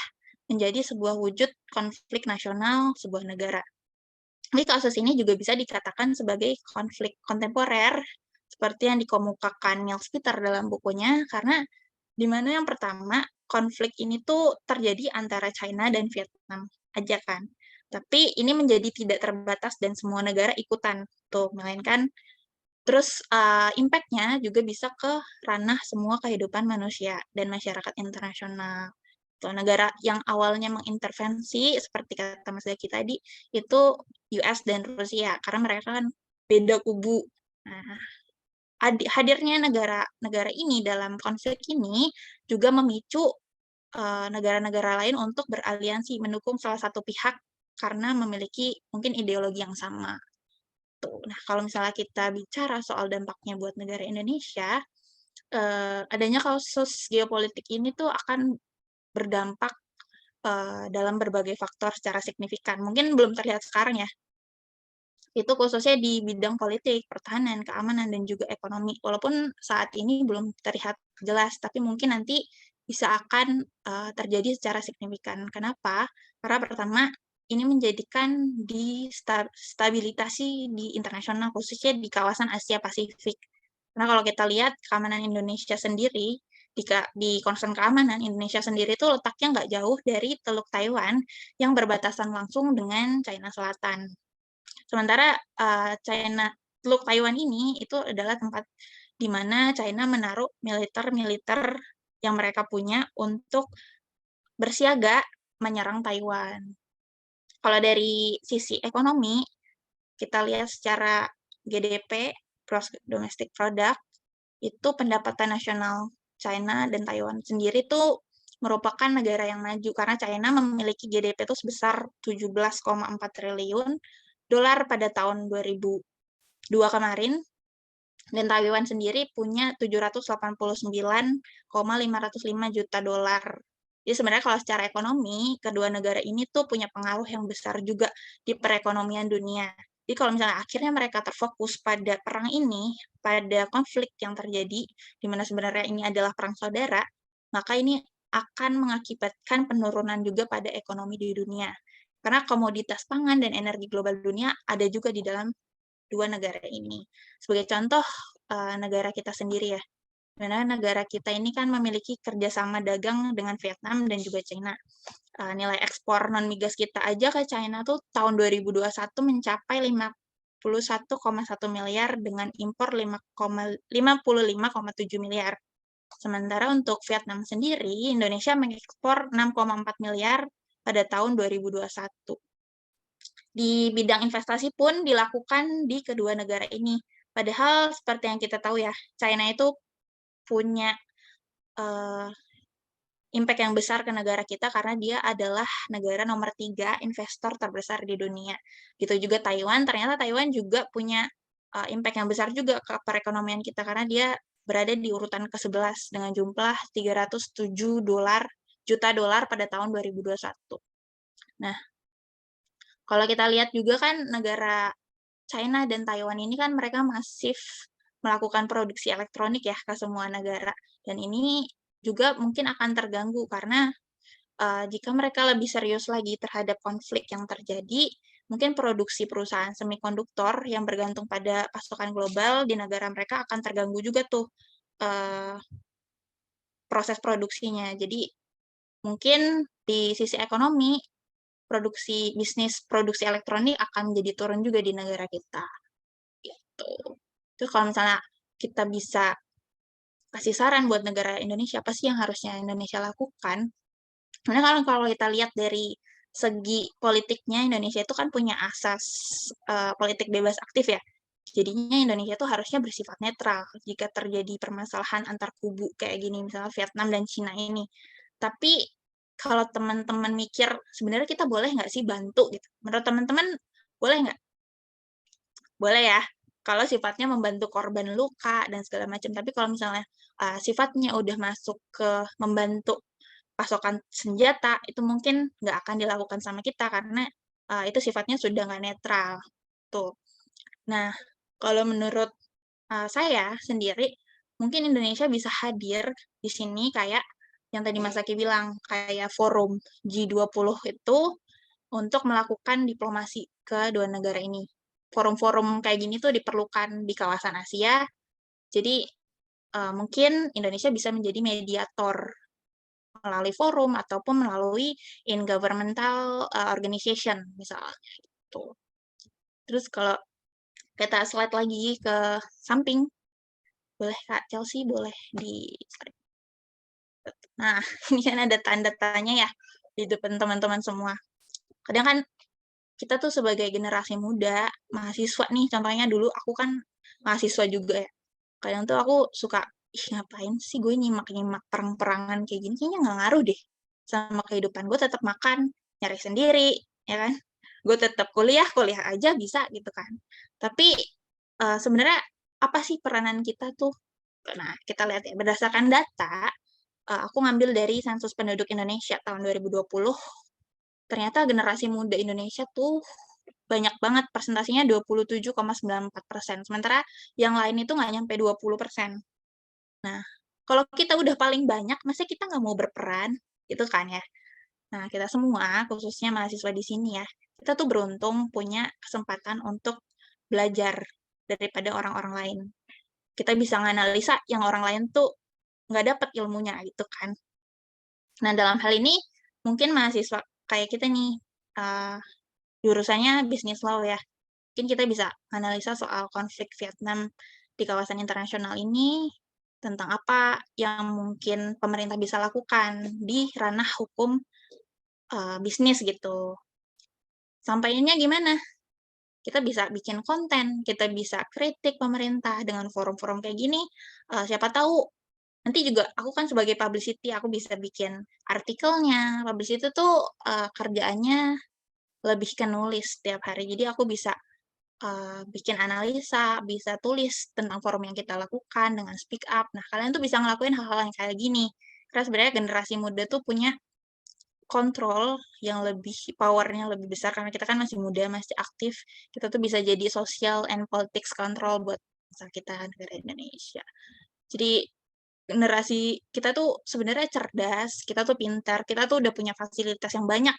menjadi sebuah wujud konflik nasional sebuah negara. Jadi kasus ini juga bisa dikatakan sebagai konflik kontemporer, seperti yang dikemukakan Niels Peter dalam bukunya, karena di mana yang pertama, konflik ini tuh terjadi antara China dan Vietnam aja kan. Tapi ini menjadi tidak terbatas dan semua negara ikutan tuh, melainkan terus impact-nya juga bisa ke ranah semua kehidupan manusia dan masyarakat internasional. Tuh, negara yang awalnya mengintervensi, seperti kata Mas Zaki tadi, itu US dan Rusia, karena mereka kan beda kubu. Nah, hadirnya negara-negara ini dalam konflik ini juga memicu negara-negara lain untuk beraliansi mendukung salah satu pihak karena memiliki mungkin ideologi yang sama. Tuh. Nah, kalau misalnya kita bicara soal dampaknya buat negara Indonesia, adanya kasus geopolitik ini tuh akan berdampak dalam berbagai faktor secara signifikan. Mungkin belum terlihat sekarang ya, itu khususnya di bidang politik, pertahanan, keamanan, dan juga ekonomi. Walaupun saat ini belum terlihat jelas, tapi mungkin nanti bisa akan terjadi secara signifikan. Kenapa? Karena pertama, ini menjadikan stabilitasi di internasional, khususnya di kawasan Asia Pasifik. Karena kalau kita lihat keamanan Indonesia sendiri, di concern keamanan, Indonesia sendiri itu letaknya nggak jauh dari Teluk Taiwan yang berbatasan langsung dengan China Selatan. Sementara Teluk Taiwan ini itu adalah tempat di mana China menaruh militer-militer yang mereka punya untuk bersiaga menyerang Taiwan. Kalau dari sisi ekonomi, kita lihat secara GDP, Gross Domestic Product, itu pendapatan nasional China dan Taiwan sendiri itu merupakan negara yang maju karena China memiliki GDP itu sebesar 17,4 triliun dolar pada tahun 2002 kemarin, dan Taiwan sendiri punya 789,505 juta dolar. Jadi sebenarnya kalau secara ekonomi, kedua negara ini tuh punya pengaruh yang besar juga di perekonomian dunia. Jadi kalau misalnya akhirnya mereka terfokus pada perang ini, pada konflik yang terjadi, di mana sebenarnya ini adalah perang saudara, maka ini akan mengakibatkan penurunan juga pada ekonomi di dunia. Karena komoditas pangan dan energi global dunia ada juga di dalam dua negara ini. Sebagai contoh, negara kita sendiri ya, dimana negara kita ini kan memiliki kerjasama dagang dengan Vietnam dan juga China. Nilai ekspor non-migas kita aja ke China tuh tahun 2021 mencapai 51,1 miliar dengan impor 55,7 miliar. Sementara untuk Vietnam sendiri, Indonesia mengekspor 6,4 miliar pada tahun 2021. Di bidang investasi pun dilakukan di kedua negara ini. Padahal seperti yang kita tahu ya, China itu punya impact yang besar ke negara kita karena dia adalah negara nomor 3 investor terbesar di dunia. Gitu juga Taiwan, ternyata Taiwan juga punya impact yang besar juga ke perekonomian kita karena dia berada di urutan ke-11 dengan jumlah 307 juta dolar pada tahun 2021. Nah, kalau kita lihat juga kan negara China dan Taiwan ini kan mereka masif melakukan produksi elektronik ya ke semua negara. Dan ini juga mungkin akan terganggu karena jika mereka lebih serius lagi terhadap konflik yang terjadi, mungkin produksi perusahaan semikonduktor yang bergantung pada pasokan global di negara mereka akan terganggu juga tuh proses produksinya. Jadi mungkin di sisi ekonomi, bisnis produksi elektronik akan menjadi turun juga di negara kita. Gitu. Terus kalau misalnya kita bisa kasih saran buat negara Indonesia, apa sih yang harusnya Indonesia lakukan? Sebenarnya kalau kita lihat dari segi politiknya, Indonesia itu kan punya asas politik bebas aktif ya. Jadinya Indonesia tuh harusnya bersifat netral jika terjadi permasalahan antar kubu kayak gini, misalnya Vietnam dan Cina ini. Tapi kalau teman-teman mikir, sebenarnya kita boleh nggak sih bantu gitu? Menurut teman-teman, boleh nggak? Boleh ya, kalau sifatnya membantu korban luka dan segala macam. Tapi kalau misalnya sifatnya udah masuk ke membantu pasokan senjata, itu mungkin nggak akan dilakukan sama kita karena itu sifatnya sudah nggak netral. Tuh. Nah, kalau menurut saya sendiri, mungkin Indonesia bisa hadir di sini kayak yang tadi Mas Aki bilang, kayak forum G20 itu untuk melakukan diplomasi ke dua negara ini. Forum-forum kayak gini tuh diperlukan di kawasan Asia, jadi mungkin Indonesia bisa menjadi mediator melalui forum ataupun melalui in-governmental organization misalnya. Gitu. Terus kalau kita slide lagi ke samping, boleh Kak Chelsea, boleh di slide. Nah, ini kan ada tanda tanya ya di depan teman-teman semua. Kadang kan kita tuh sebagai generasi muda, mahasiswa nih, contohnya dulu aku kan mahasiswa juga ya. Kadang tuh aku suka, ih ngapain sih gue nyimak-nyimak perang-perangan kayak gini, kayaknya nggak ngaruh deh sama kehidupan. Gue tetap makan, nyari sendiri, ya kan? Gue tetap kuliah aja bisa gitu kan. Tapi sebenarnya apa sih peranan kita tuh? Nah, kita lihat ya, berdasarkan data, aku ngambil dari Sensus Penduduk Indonesia tahun 2020, ternyata generasi muda Indonesia tuh banyak banget, persentasinya 27,94%. Sementara yang lain itu nggak nyampe 20%. Nah, kalau kita udah paling banyak, masa kita nggak mau berperan? Gitu kan ya. Nah, kita semua, khususnya mahasiswa di sini ya, kita tuh beruntung punya kesempatan untuk belajar daripada orang-orang lain. Kita bisa nganalisa yang orang lain tuh nggak dapat ilmunya gitu kan. Nah, dalam hal ini, mungkin mahasiswa kayak kita nih, jurusannya bisnis law ya. Mungkin kita bisa analisa soal konflik Vietnam di kawasan internasional ini, tentang apa yang mungkin pemerintah bisa lakukan di ranah hukum bisnis gitu. Sampainya gimana? Kita bisa bikin konten, kita bisa kritik pemerintah dengan forum-forum kayak gini. Siapa tahu nanti juga aku kan sebagai publicity, aku bisa bikin artikelnya. Publicity tuh kerjaannya lebih ke nulis setiap hari. Jadi aku bisa bikin analisa, bisa tulis tentang forum yang kita lakukan dengan speak up. Nah, kalian tuh bisa ngelakuin hal-hal yang kayak gini. Karena sebenarnya generasi muda tuh punya kontrol yang lebih, powernya lebih besar karena kita kan masih muda, masih aktif. Kita tuh bisa jadi social and politics control buat bangsa kita, negara Indonesia. Jadi generasi kita tuh sebenarnya cerdas, kita tuh pintar, kita tuh udah punya fasilitas yang banyak.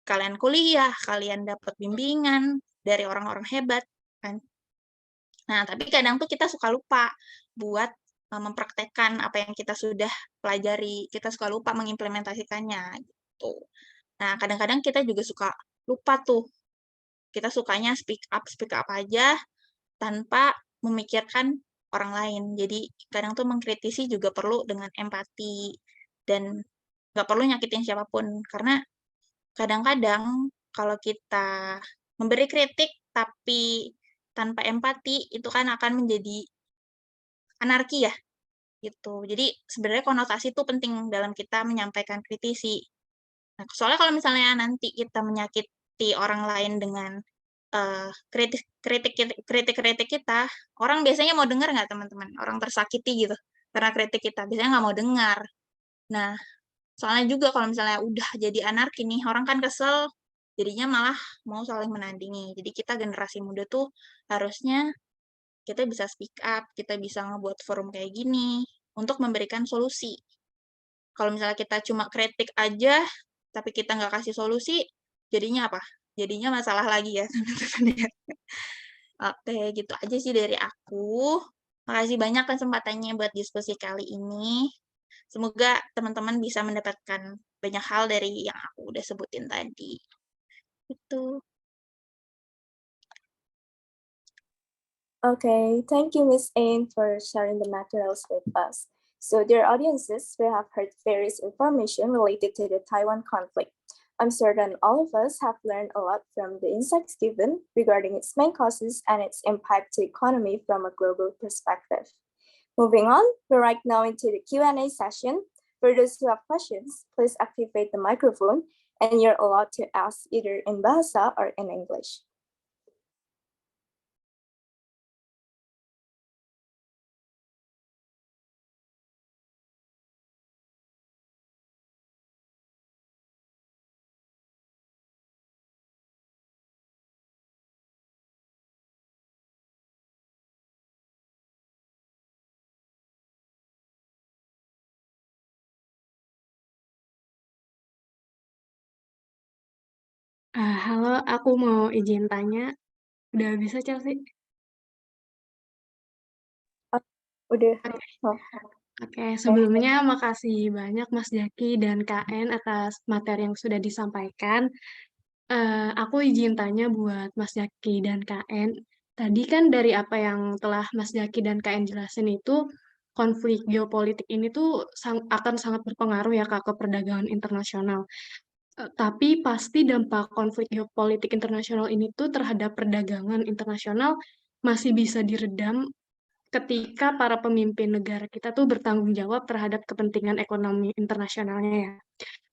Kalian kuliah, kalian dapat bimbingan dari orang-orang hebat, kan. Nah, tapi kadang tuh kita suka lupa buat mempraktekkan apa yang kita sudah pelajari, kita suka lupa mengimplementasikannya, gitu. Nah, kadang-kadang kita juga suka lupa tuh, kita sukanya speak up aja, tanpa memikirkan orang lain. Jadi, kadang tuh mengkritisi juga perlu dengan empati, dan nggak perlu nyakitin siapapun, karena kadang-kadang kalau kita memberi kritik tapi tanpa empati, itu kan akan menjadi anarki ya, gitu. Jadi sebenarnya konotasi itu penting dalam kita menyampaikan kritisi. Nah, soalnya kalau misalnya nanti kita menyakiti orang lain dengan kritik kita, orang biasanya mau dengar nggak teman-teman? Orang tersakiti gitu karena kritik kita, biasanya nggak mau dengar. Nah, soalnya juga kalau misalnya udah jadi anarki nih, orang kan kesel, jadinya malah mau saling menandingi. Jadi kita generasi muda tuh harusnya kita bisa speak up, kita bisa ngebuat forum kayak gini untuk memberikan solusi. Kalau misalnya kita cuma kritik aja, tapi kita nggak kasih solusi, jadinya apa? Jadinya masalah lagi ya, teman-teman ya. Oke, gitu aja sih dari aku. Makasih banyak kesempatannya buat diskusi kali ini. Semoga teman-teman bisa mendapatkan banyak hal dari yang aku udah sebutin tadi. Itu. Okay, thank you, Ms. Ain, for sharing the materials with us. So, dear audiences, we have heard various information related to the Taiwan conflict. I'm certain all of us have learned a lot from the insights given regarding its main causes and its impact to economy from a global perspective. Moving on, we're right now into the Q&A session. For those who have questions, please activate the microphone and you're allowed to ask either in Bahasa or in English. Halo, aku mau izin tanya. Udah bisa, Chelsea? Udah. Oke, sebelumnya makasih banyak Mas Jaki dan KN atas materi yang sudah disampaikan. Aku izin tanya buat Mas Jaki dan KN. Tadi kan dari apa yang telah Mas Jaki dan KN jelasin itu, konflik geopolitik ini tuh akan sangat berpengaruh ya Kak ke perdagangan internasional. Tapi pasti dampak konflik geopolitik internasional ini tuh terhadap perdagangan internasional masih bisa diredam ketika para pemimpin negara kita tuh bertanggung jawab terhadap kepentingan ekonomi internasionalnya ya.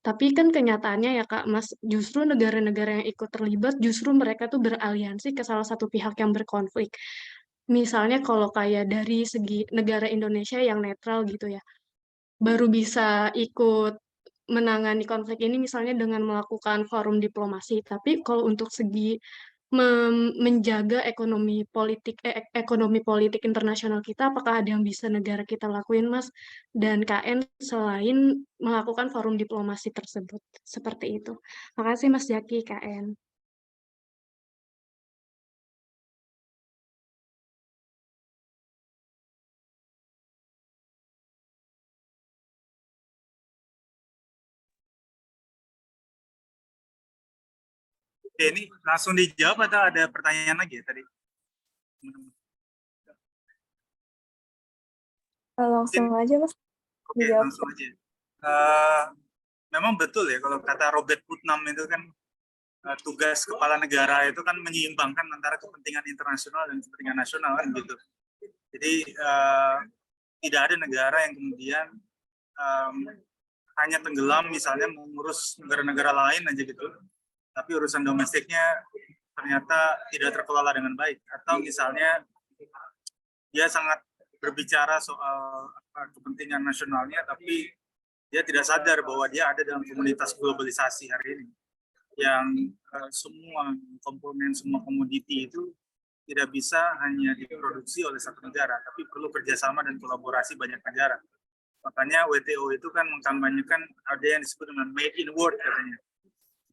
Tapi kan kenyataannya ya Kak, Mas, justru negara-negara yang ikut terlibat justru mereka tuh beraliansi ke salah satu pihak yang berkonflik. Misalnya kalau kayak dari segi negara Indonesia yang netral gitu ya, baru bisa ikut menangani konflik ini misalnya dengan melakukan forum diplomasi. Tapi kalau untuk segi menjaga ekonomi politik internasional kita, apakah ada yang bisa negara kita lakuin, Mas? Dan KN selain melakukan forum diplomasi tersebut, seperti itu. Makasih Mas Jaki, KN. Oke, ini langsung dijawab atau ada pertanyaan lagi ya tadi? Langsung aja, Mas. Oke, Dijawab. langsung aja. Memang betul ya kalau kata Robert Putnam itu kan tugas kepala negara itu kan menyeimbangkan antara kepentingan internasional dan kepentingan nasional kan gitu. Jadi tidak ada negara yang kemudian hanya tenggelam misalnya mengurus negara-negara lain aja gitu, tapi urusan domestiknya ternyata tidak terkelola dengan baik, atau misalnya dia sangat berbicara soal kepentingan nasionalnya tapi dia tidak sadar bahwa dia ada dalam komunitas globalisasi hari ini yang semua komponen, semua komoditi itu tidak bisa hanya diproduksi oleh satu negara, tapi perlu kerjasama dan kolaborasi banyak negara. Makanya WTO itu kan mengkampanyekan ada yang disebut dengan made in world katanya.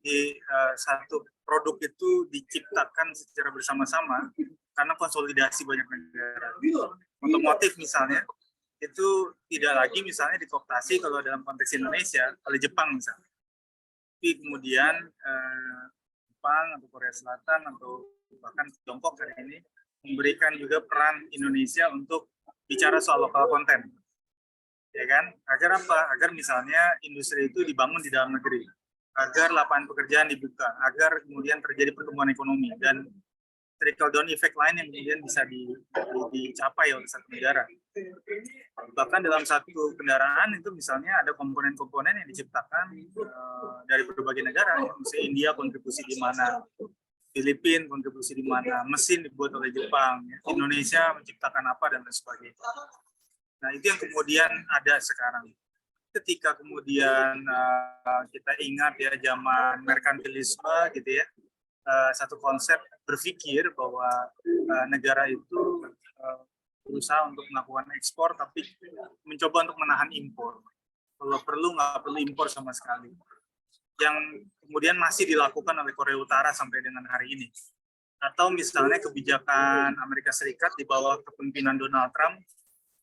Di satu produk itu diciptakan secara bersama-sama karena konsolidasi banyak negara. Otomotif misalnya itu tidak lagi misalnya dikooptasi kalau dalam konteks Indonesia oleh Jepang misalnya. Tapi kemudian Jepang atau Korea Selatan atau bahkan Tiongkok hari ini memberikan juga peran Indonesia untuk bicara soal lokal konten. Ya kan? Agar apa? Agar misalnya industri itu dibangun di dalam negeri, agar lapangan pekerjaan dibuka, agar kemudian terjadi pertumbuhan ekonomi dan trickle down effect lain yang kemudian bisa dicapai oleh satu negara. Bahkan dalam satu kendaraan itu misalnya ada komponen-komponen yang diciptakan dari berbagai negara. Misalnya India kontribusi di mana, Filipina kontribusi di mana, mesin dibuat oleh Jepang, Indonesia menciptakan apa dan lain sebagainya. Nah itu yang kemudian ada sekarang. Ketika kemudian kita ingat ya zaman merkantilisme gitu ya, satu konsep berpikir bahwa negara itu berusaha untuk melakukan ekspor tapi mencoba untuk menahan impor. Kalau perlu nggak perlu impor sama sekali. Yang kemudian masih dilakukan oleh Korea Utara sampai dengan hari ini. Atau misalnya kebijakan Amerika Serikat di bawah kepemimpinan Donald Trump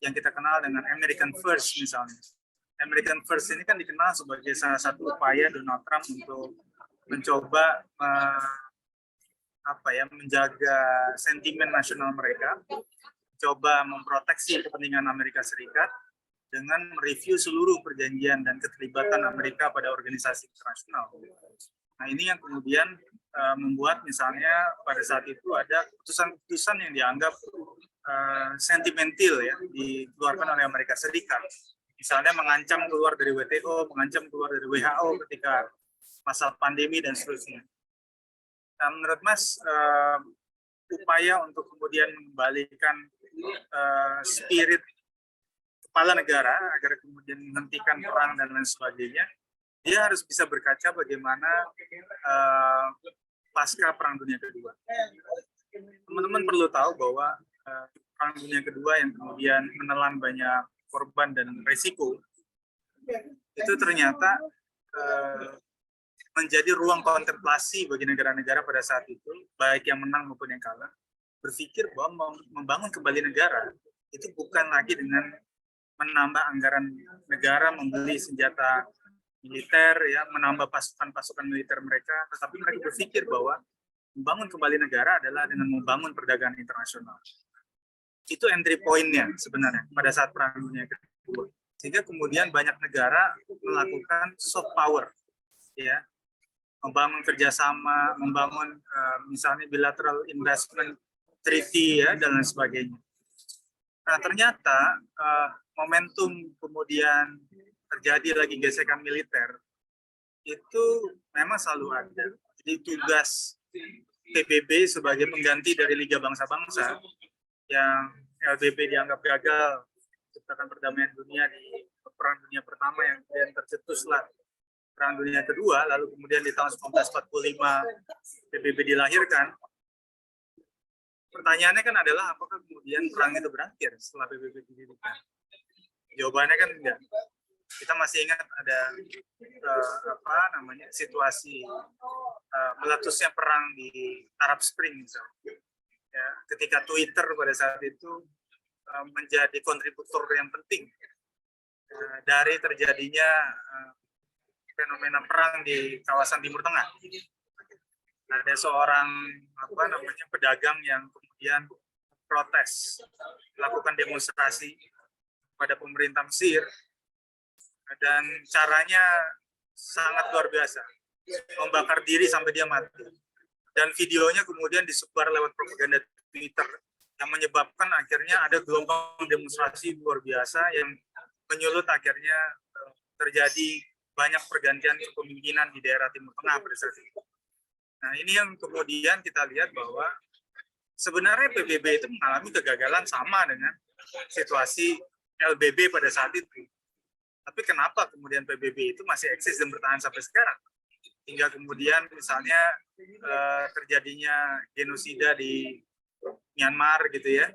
yang kita kenal dengan American First misalnya. American First ini kan dikenal sebagai salah satu upaya Donald Trump untuk mencoba menjaga sentimen nasional mereka, coba memproteksi kepentingan Amerika Serikat dengan mereview seluruh perjanjian dan keterlibatan Amerika pada organisasi internasional. Nah, ini yang kemudian membuat misalnya pada saat itu ada keputusan-keputusan yang dianggap sentimental ya dikeluarkan oleh Amerika Serikat. Misalnya mengancam keluar dari WTO, mengancam keluar dari WHO ketika masa pandemi dan seterusnya. Nah, menurut Mas, upaya untuk kemudian mengembalikan spirit kepala negara agar kemudian menghentikan perang dan lain sebagainya, dia harus bisa berkaca bagaimana pasca Perang Dunia Kedua. Teman-teman perlu tahu bahwa Perang Dunia Kedua yang kemudian menelan banyak korban dan risiko, itu ternyata menjadi ruang kontemplasi bagi negara-negara pada saat itu, baik yang menang maupun yang kalah, berpikir bahwa membangun kembali negara itu bukan lagi dengan menambah anggaran negara, membeli senjata militer, ya, menambah pasukan-pasukan militer mereka, tetapi mereka berpikir bahwa membangun kembali negara adalah dengan membangun perdagangan internasional. Itu entry point-nya sebenarnya pada saat Perang Dunia Kedua. Sehingga kemudian banyak negara melakukan soft power, ya, membangun kerjasama, membangun misalnya bilateral investment treaty, ya, dan lain sebagainya. Nah, ternyata momentum kemudian terjadi lagi gesekan militer itu memang selalu ada. Jadi tugas PBB sebagai pengganti dari Liga Bangsa-Bangsa yang LBB dianggap gagal menciptakan perdamaian dunia di Perang Dunia Pertama yang kemudian tercetuslah Perang Dunia Kedua, lalu kemudian di tahun 1945 PBB dilahirkan. Pertanyaannya kan adalah apakah kemudian perang itu berakhir setelah PBB didirikan? Jawabannya kan enggak. Kita masih ingat ada situasi meletusnya perang di Arab Spring misalnya. Ya, ketika Twitter pada saat itu menjadi kontributor yang penting dari terjadinya fenomena perang di kawasan Timur Tengah. Ada seorang pedagang yang kemudian protes, melakukan demonstrasi pada pemerintah Mesir, dan caranya sangat luar biasa, membakar diri sampai dia mati. Dan videonya kemudian disebar lewat propaganda Twitter yang menyebabkan akhirnya ada gelombang demonstrasi luar biasa yang menyulut akhirnya terjadi banyak pergantian kepemimpinan di daerah Timur Tengah pada saat itu. Nah, ini yang kemudian kita lihat bahwa sebenarnya PBB itu mengalami kegagalan sama dengan situasi LBB pada saat itu. Tapi kenapa kemudian PBB itu masih eksis dan bertahan sampai sekarang? Hingga kemudian misalnya terjadinya genosida di Myanmar gitu ya,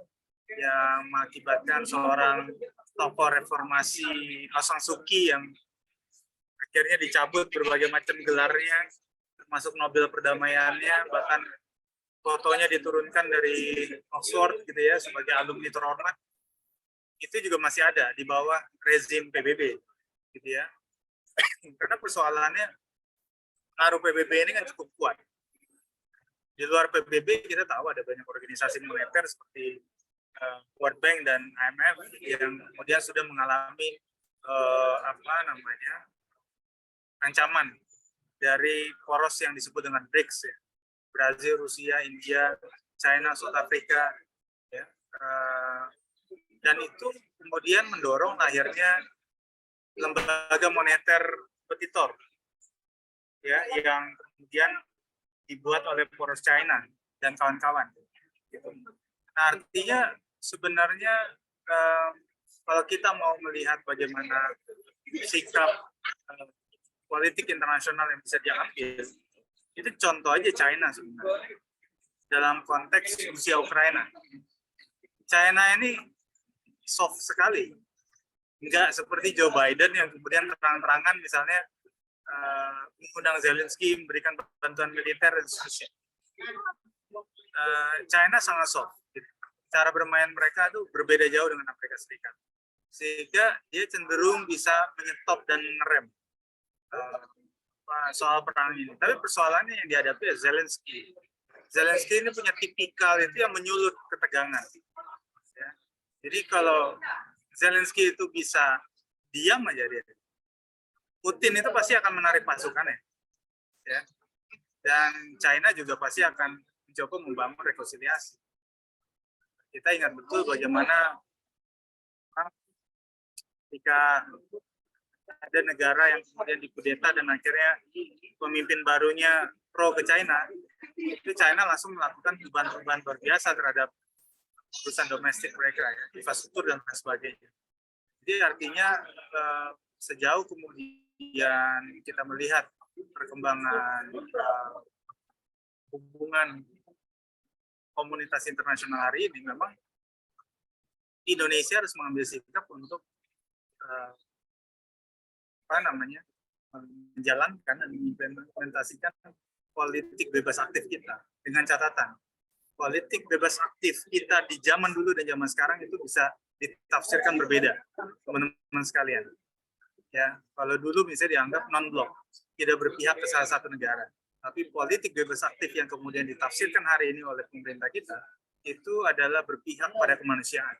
yang mengakibatkan seorang tokoh reformasi Aung San Suu Kyi yang akhirnya dicabut berbagai macam gelarnya, termasuk Nobel perdamaiannya, bahkan fotonya diturunkan dari Oxford gitu ya sebagai alumni terhormat. Itu juga masih ada di bawah rezim PBB gitu ya. Karena persoalannya pengaruh PBB ini kan cukup kuat. Di luar PBB kita tahu ada banyak organisasi moneter seperti World Bank dan IMF yang kemudian sudah mengalami ancaman dari poros yang disebut dengan BRICS ya. Brazil, Rusia, India, China, South Africa ya. Dan itu kemudian mendorong lahirnya lembaga moneter kompetitor ya, yang kemudian dibuat oleh poros China dan kawan-kawan. Nah, artinya sebenarnya kalau kita mau melihat bagaimana sikap politik internasional yang bisa diambil, itu contoh aja China sebenarnya dalam konteks Rusia Ukraina. China ini soft sekali, enggak seperti Joe Biden yang kemudian terang-terangan misalnya mengundang Zelensky memberikan bantuan militer dan seterusnya. China sangat soft. Cara bermain mereka itu berbeda jauh dengan Amerika Serikat, sehingga dia cenderung bisa menyetop dan ngerem soal perang ini. Tapi persoalannya yang dihadapi Zelensky. Zelensky ini punya tipikal itu yang menyulut ketegangan. Ya. Jadi kalau Zelensky itu bisa diam aja dia, Putin itu pasti akan menarik pasukannya. Ya. Dan China juga pasti akan mencoba membangun rekonsiliasi. Kita ingat betul bagaimana ketika ada negara yang kemudian dikudeta dan akhirnya pemimpin barunya pro ke China, itu China langsung melakukan perubahan-perubahan luar biasa terhadap urusan domestik mereka, ya, infrastruktur dan lain sebagainya. Jadi artinya sejauh kemudian kita melihat perkembangan hubungan komunitas internasional hari ini, memang Indonesia harus mengambil sikap untuk menjalankan dan mengimplementasikan politik bebas aktif kita dengan catatan politik bebas aktif kita di zaman dulu dan zaman sekarang itu bisa ditafsirkan berbeda, teman-teman sekalian. Ya, kalau dulu misalnya dianggap non-blok, tidak berpihak ke salah satu negara. Tapi politik bebas aktif yang kemudian ditafsirkan hari ini oleh pemerintah kita itu adalah berpihak pada kemanusiaan.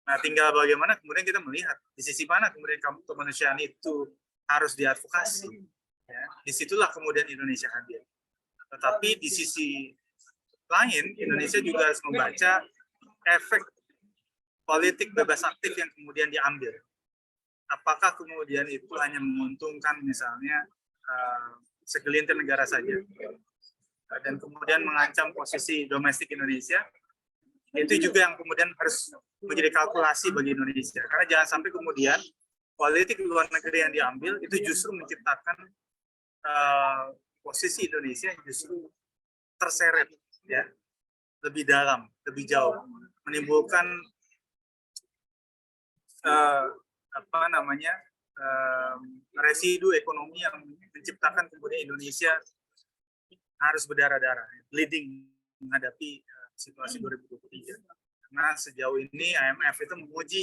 Nah, tinggal bagaimana kemudian kita melihat di sisi mana kemudian kemanusiaan itu harus diadvokasi. Ya, disitulah kemudian Indonesia hadir. Tetapi di sisi lain, Indonesia juga harus membaca efek politik bebas aktif yang kemudian diambil. Apakah kemudian itu hanya menguntungkan misalnya segelintir negara saja, dan kemudian mengancam posisi domestik Indonesia, itu juga yang kemudian harus menjadi kalkulasi bagi Indonesia. Karena jangan sampai kemudian politik luar negeri yang diambil itu justru menciptakan posisi Indonesia yang justru terseret, ya, lebih dalam, lebih jauh, menimbulkan residu ekonomi yang menciptakan kemudian Indonesia harus berdarah-darah, bleeding menghadapi situasi 2023. Karena sejauh ini IMF itu menguji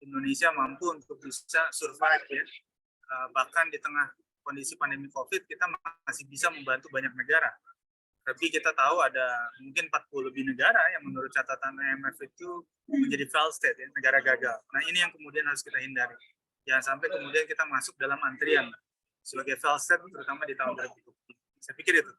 Indonesia mampu untuk bisa survive, ya. Bahkan di tengah kondisi pandemi COVID kita masih bisa membantu banyak negara. Tapi kita tahu ada mungkin 40 lebih negara yang menurut catatan IMF itu menjadi failed state, ya, negara gagal. Nah, ini yang kemudian harus kita hindari. Jangan sampai kemudian kita masuk dalam antrian sebagai failed state, terutama di tahun 2020. Saya pikir itu.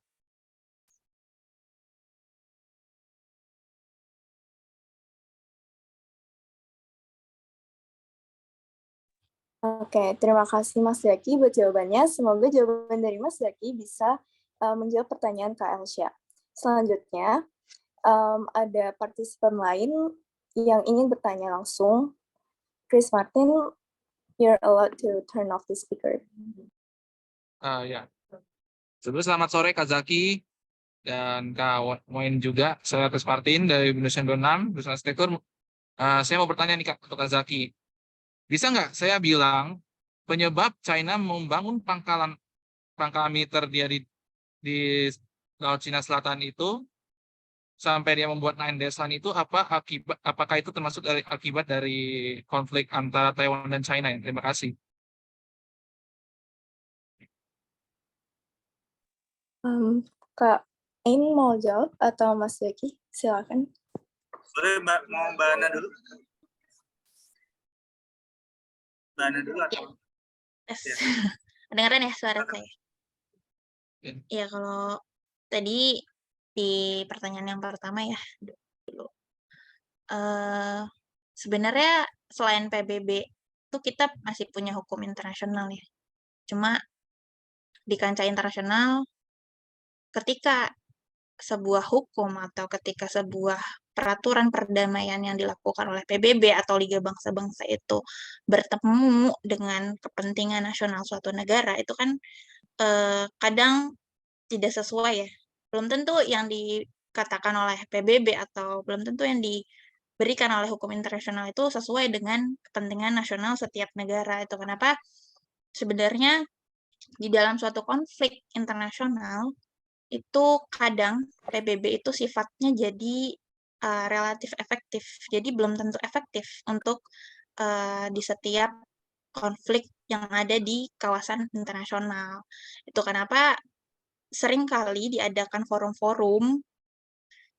Oke, terima kasih Mas Zaki buat jawabannya. Semoga jawaban dari Mas Zaki bisa menjawab pertanyaan Kak Elsya. Selanjutnya, ada partisipan lain yang ingin bertanya langsung. Chris Martin, you're allowed to turn off the speaker. Ya. Sebelum selamat sore Kak Zaki dan Kak Moin juga. Saya Chris Martin dari Indonesia 26, Business Arsitektur. Saya mau bertanya nih Kak, untuk Kak Zaki. Bisa nggak saya bilang penyebab China membangun pangkalan militer dia di Laut Cina Selatan itu sampai dia membuat 9 Days Line itu apakah itu termasuk dari akibat dari konflik antara Taiwan dan China? Terima kasih. Kak Ain mau jawab atau Mas Zaki? Silakan. Boleh mau Mbak Ana dulu? Mbak Ana dulu atau? Yes. Ya. Kedengaran ya suara saya? Ya, kalau tadi di pertanyaan yang pertama ya dulu. Sebenarnya selain PBB itu kita masih punya hukum internasional, ya. Cuma di kancah internasional ketika sebuah hukum atau ketika sebuah peraturan perdamaian yang dilakukan oleh PBB atau Liga Bangsa-Bangsa itu bertemu dengan kepentingan nasional suatu negara, itu kan kadang tidak sesuai, ya. Belum tentu yang dikatakan oleh PBB atau belum tentu yang diberikan oleh hukum internasional itu sesuai dengan kepentingan nasional setiap negara. Itu kenapa sebenarnya di dalam suatu konflik internasional itu kadang PBB itu sifatnya jadi relatif efektif. Jadi belum tentu efektif untuk di setiap konflik yang ada di kawasan internasional. Itu kenapa sering kali diadakan forum-forum,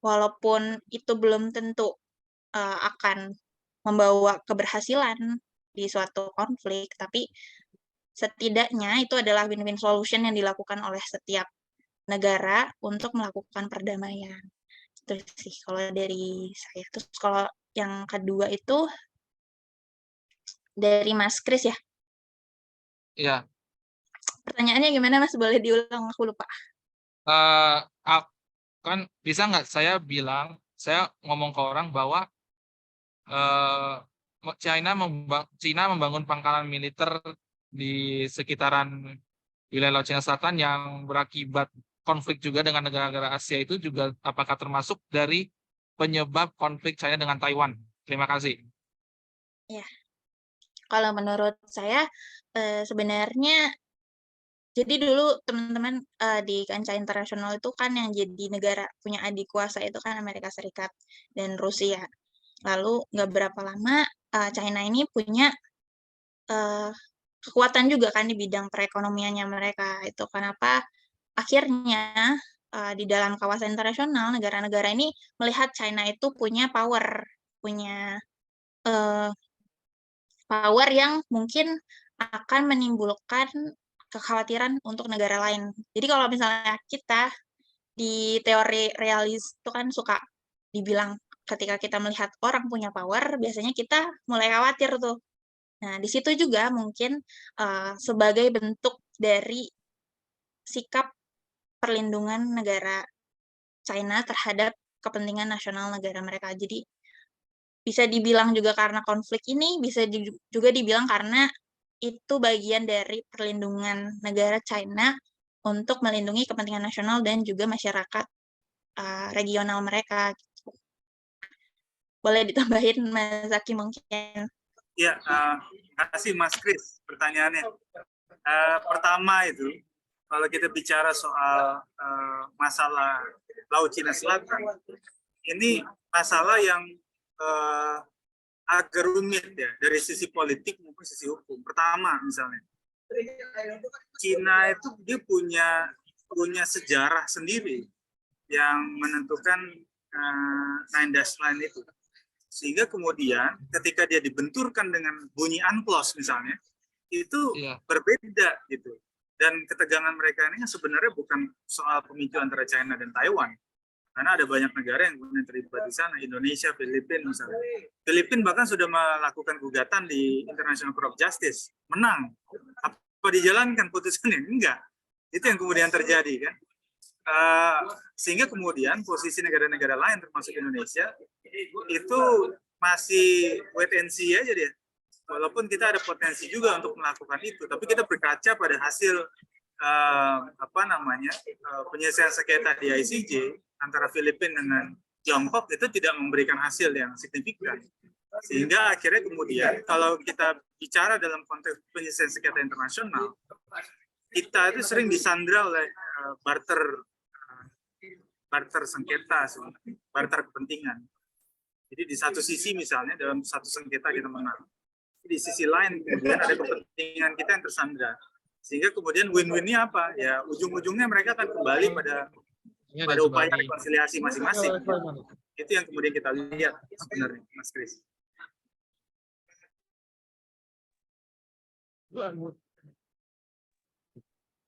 walaupun itu belum tentu akan membawa keberhasilan di suatu konflik, tapi setidaknya itu adalah win-win solution yang dilakukan oleh setiap negara untuk melakukan perdamaian. Itu sih kalau dari saya. Terus kalau yang kedua itu dari Mas Kris ya. Iya. Pertanyaannya gimana Mas? Boleh diulang, aku lupa. Kan bisa nggak saya ngomong ke orang bahwa China membangun pangkalan militer di sekitaran wilayah Laut Cina Selatan yang berakibat konflik juga dengan negara-negara Asia itu juga apakah termasuk dari penyebab konflik China dengan Taiwan? Terima kasih. Ya, kalau menurut saya sebenarnya jadi dulu teman-teman di kancah internasional itu kan yang jadi negara punya adik kuasa itu kan Amerika Serikat dan Rusia. Lalu nggak berapa lama China ini punya kekuatan juga kan di bidang perekonomiannya mereka. Itu kenapa akhirnya di dalam kawasan internasional negara-negara ini melihat China itu punya punya power yang mungkin akan menimbulkan kekhawatiran untuk negara lain. Jadi kalau misalnya kita di teori realis itu kan suka dibilang ketika kita melihat orang punya power, biasanya kita mulai khawatir tuh. Nah, di situ juga mungkin sebagai bentuk dari sikap perlindungan negara China terhadap kepentingan nasional negara mereka. Jadi bisa dibilang juga karena konflik ini, bisa juga dibilang karena itu bagian dari perlindungan negara China untuk melindungi kepentingan nasional dan juga masyarakat regional mereka. Gitu. Boleh ditambahin Mas Zaki mungkin? Ya, terima kasih Mas Kris pertanyaannya. Pertama itu, kalau kita bicara soal masalah Laut Cina Selatan, ini masalah yang agak rumit ya dari sisi politik maupun sisi hukum. Pertama misalnya, Cina itu dia punya sejarah sendiri yang menentukan Nine Dash Line itu. Sehingga kemudian ketika dia dibenturkan dengan bunyi UNCLOS misalnya, itu berbeda gitu. Dan ketegangan mereka ini sebenarnya bukan soal pemicu antara China dan Taiwan. Karena ada banyak negara yang kemudian terlibat di sana, Indonesia, Filipina misalnya. Filipina bahkan sudah melakukan gugatan di International Court of Justice, menang. Apa dijalankan putusannya? Enggak. Itu yang kemudian terjadi kan. Sehingga kemudian posisi negara-negara lain termasuk Indonesia itu masih wait and see aja dia. Walaupun kita ada potensi juga untuk melakukan itu, tapi kita berkaca pada hasil penyelesaian sengketa di ICJ antara Filipina dengan Tiongkok itu tidak memberikan hasil yang signifikan. Sehingga akhirnya kemudian kalau kita bicara dalam konteks penyelesaian sengketa internasional, kita itu sering disandra oleh barter sengketa, barter kepentingan. Jadi di satu sisi misalnya dalam satu sengketa kita menang, di sisi lain kemudian ada kepentingan kita yang tersandra. Sehingga kemudian win-winnya apa? Ya ujung-ujungnya mereka akan kembali pada upaya rekonsiliasi masing-masing. Itu yang kemudian kita lihat sebenarnya, Mas Kris.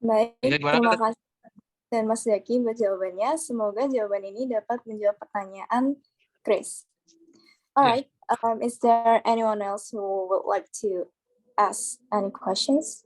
Baik, terima kasih dan Mas Zaki buat jawabannya. Semoga jawaban ini dapat menjawab pertanyaan Chris. Alright, is there anyone else who would like to ask any questions?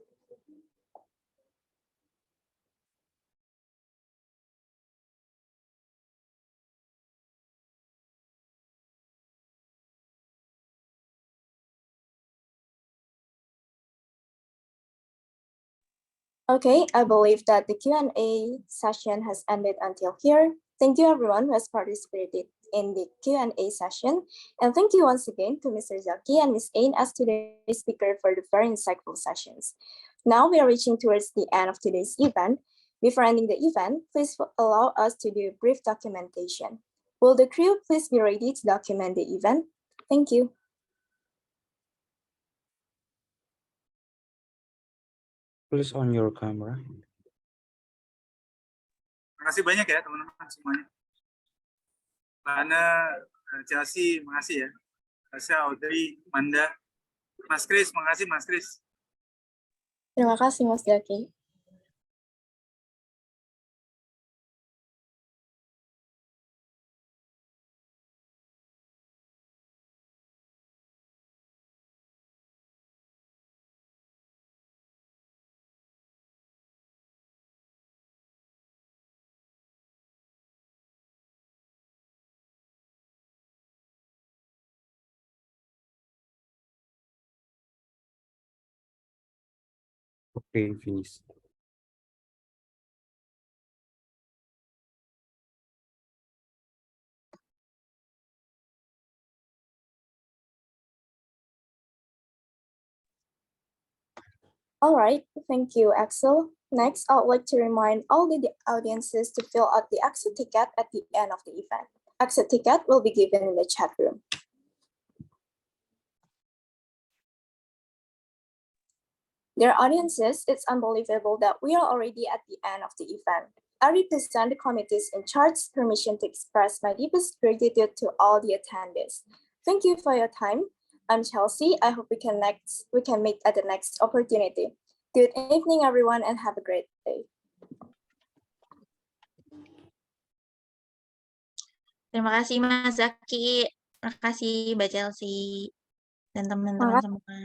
Okay, I believe that the Q&A session has ended until here. Thank you everyone who has participated in the Q&A session. And thank you once again to Mr. Zaki and Ms. Ain as today's speaker for the very insightful sessions. Now we are reaching towards the end of today's event. Before ending the event, please allow us to do a brief documentation. Will the crew please be ready to document the event? Thank you. Please on your camera. Terima kasih banyak ya teman-teman semuanya. Lana, Chelsea, makasih ya. Tasya, Audrey, Manda, Mas Kris, makasih Mas Kris. Terima kasih Mas Jaki. Okay, finish. All right, thank you, Axel. Next, I would like to remind all the audiences to fill out the exit ticket at the end of the event. Exit ticket will be given in the chat room. Dear audiences, it's unbelievable that we are already at the end of the event. I represent the committees in charge, permission to express my deepest gratitude to all the attendees. Thank you for your time. I'm Chelsea. I hope we can meet at the next opportunity. Good evening, everyone, and have a great day. Terima kasih Mas Zaki. Terima kasih Mbak Chelsea dan teman-teman semua.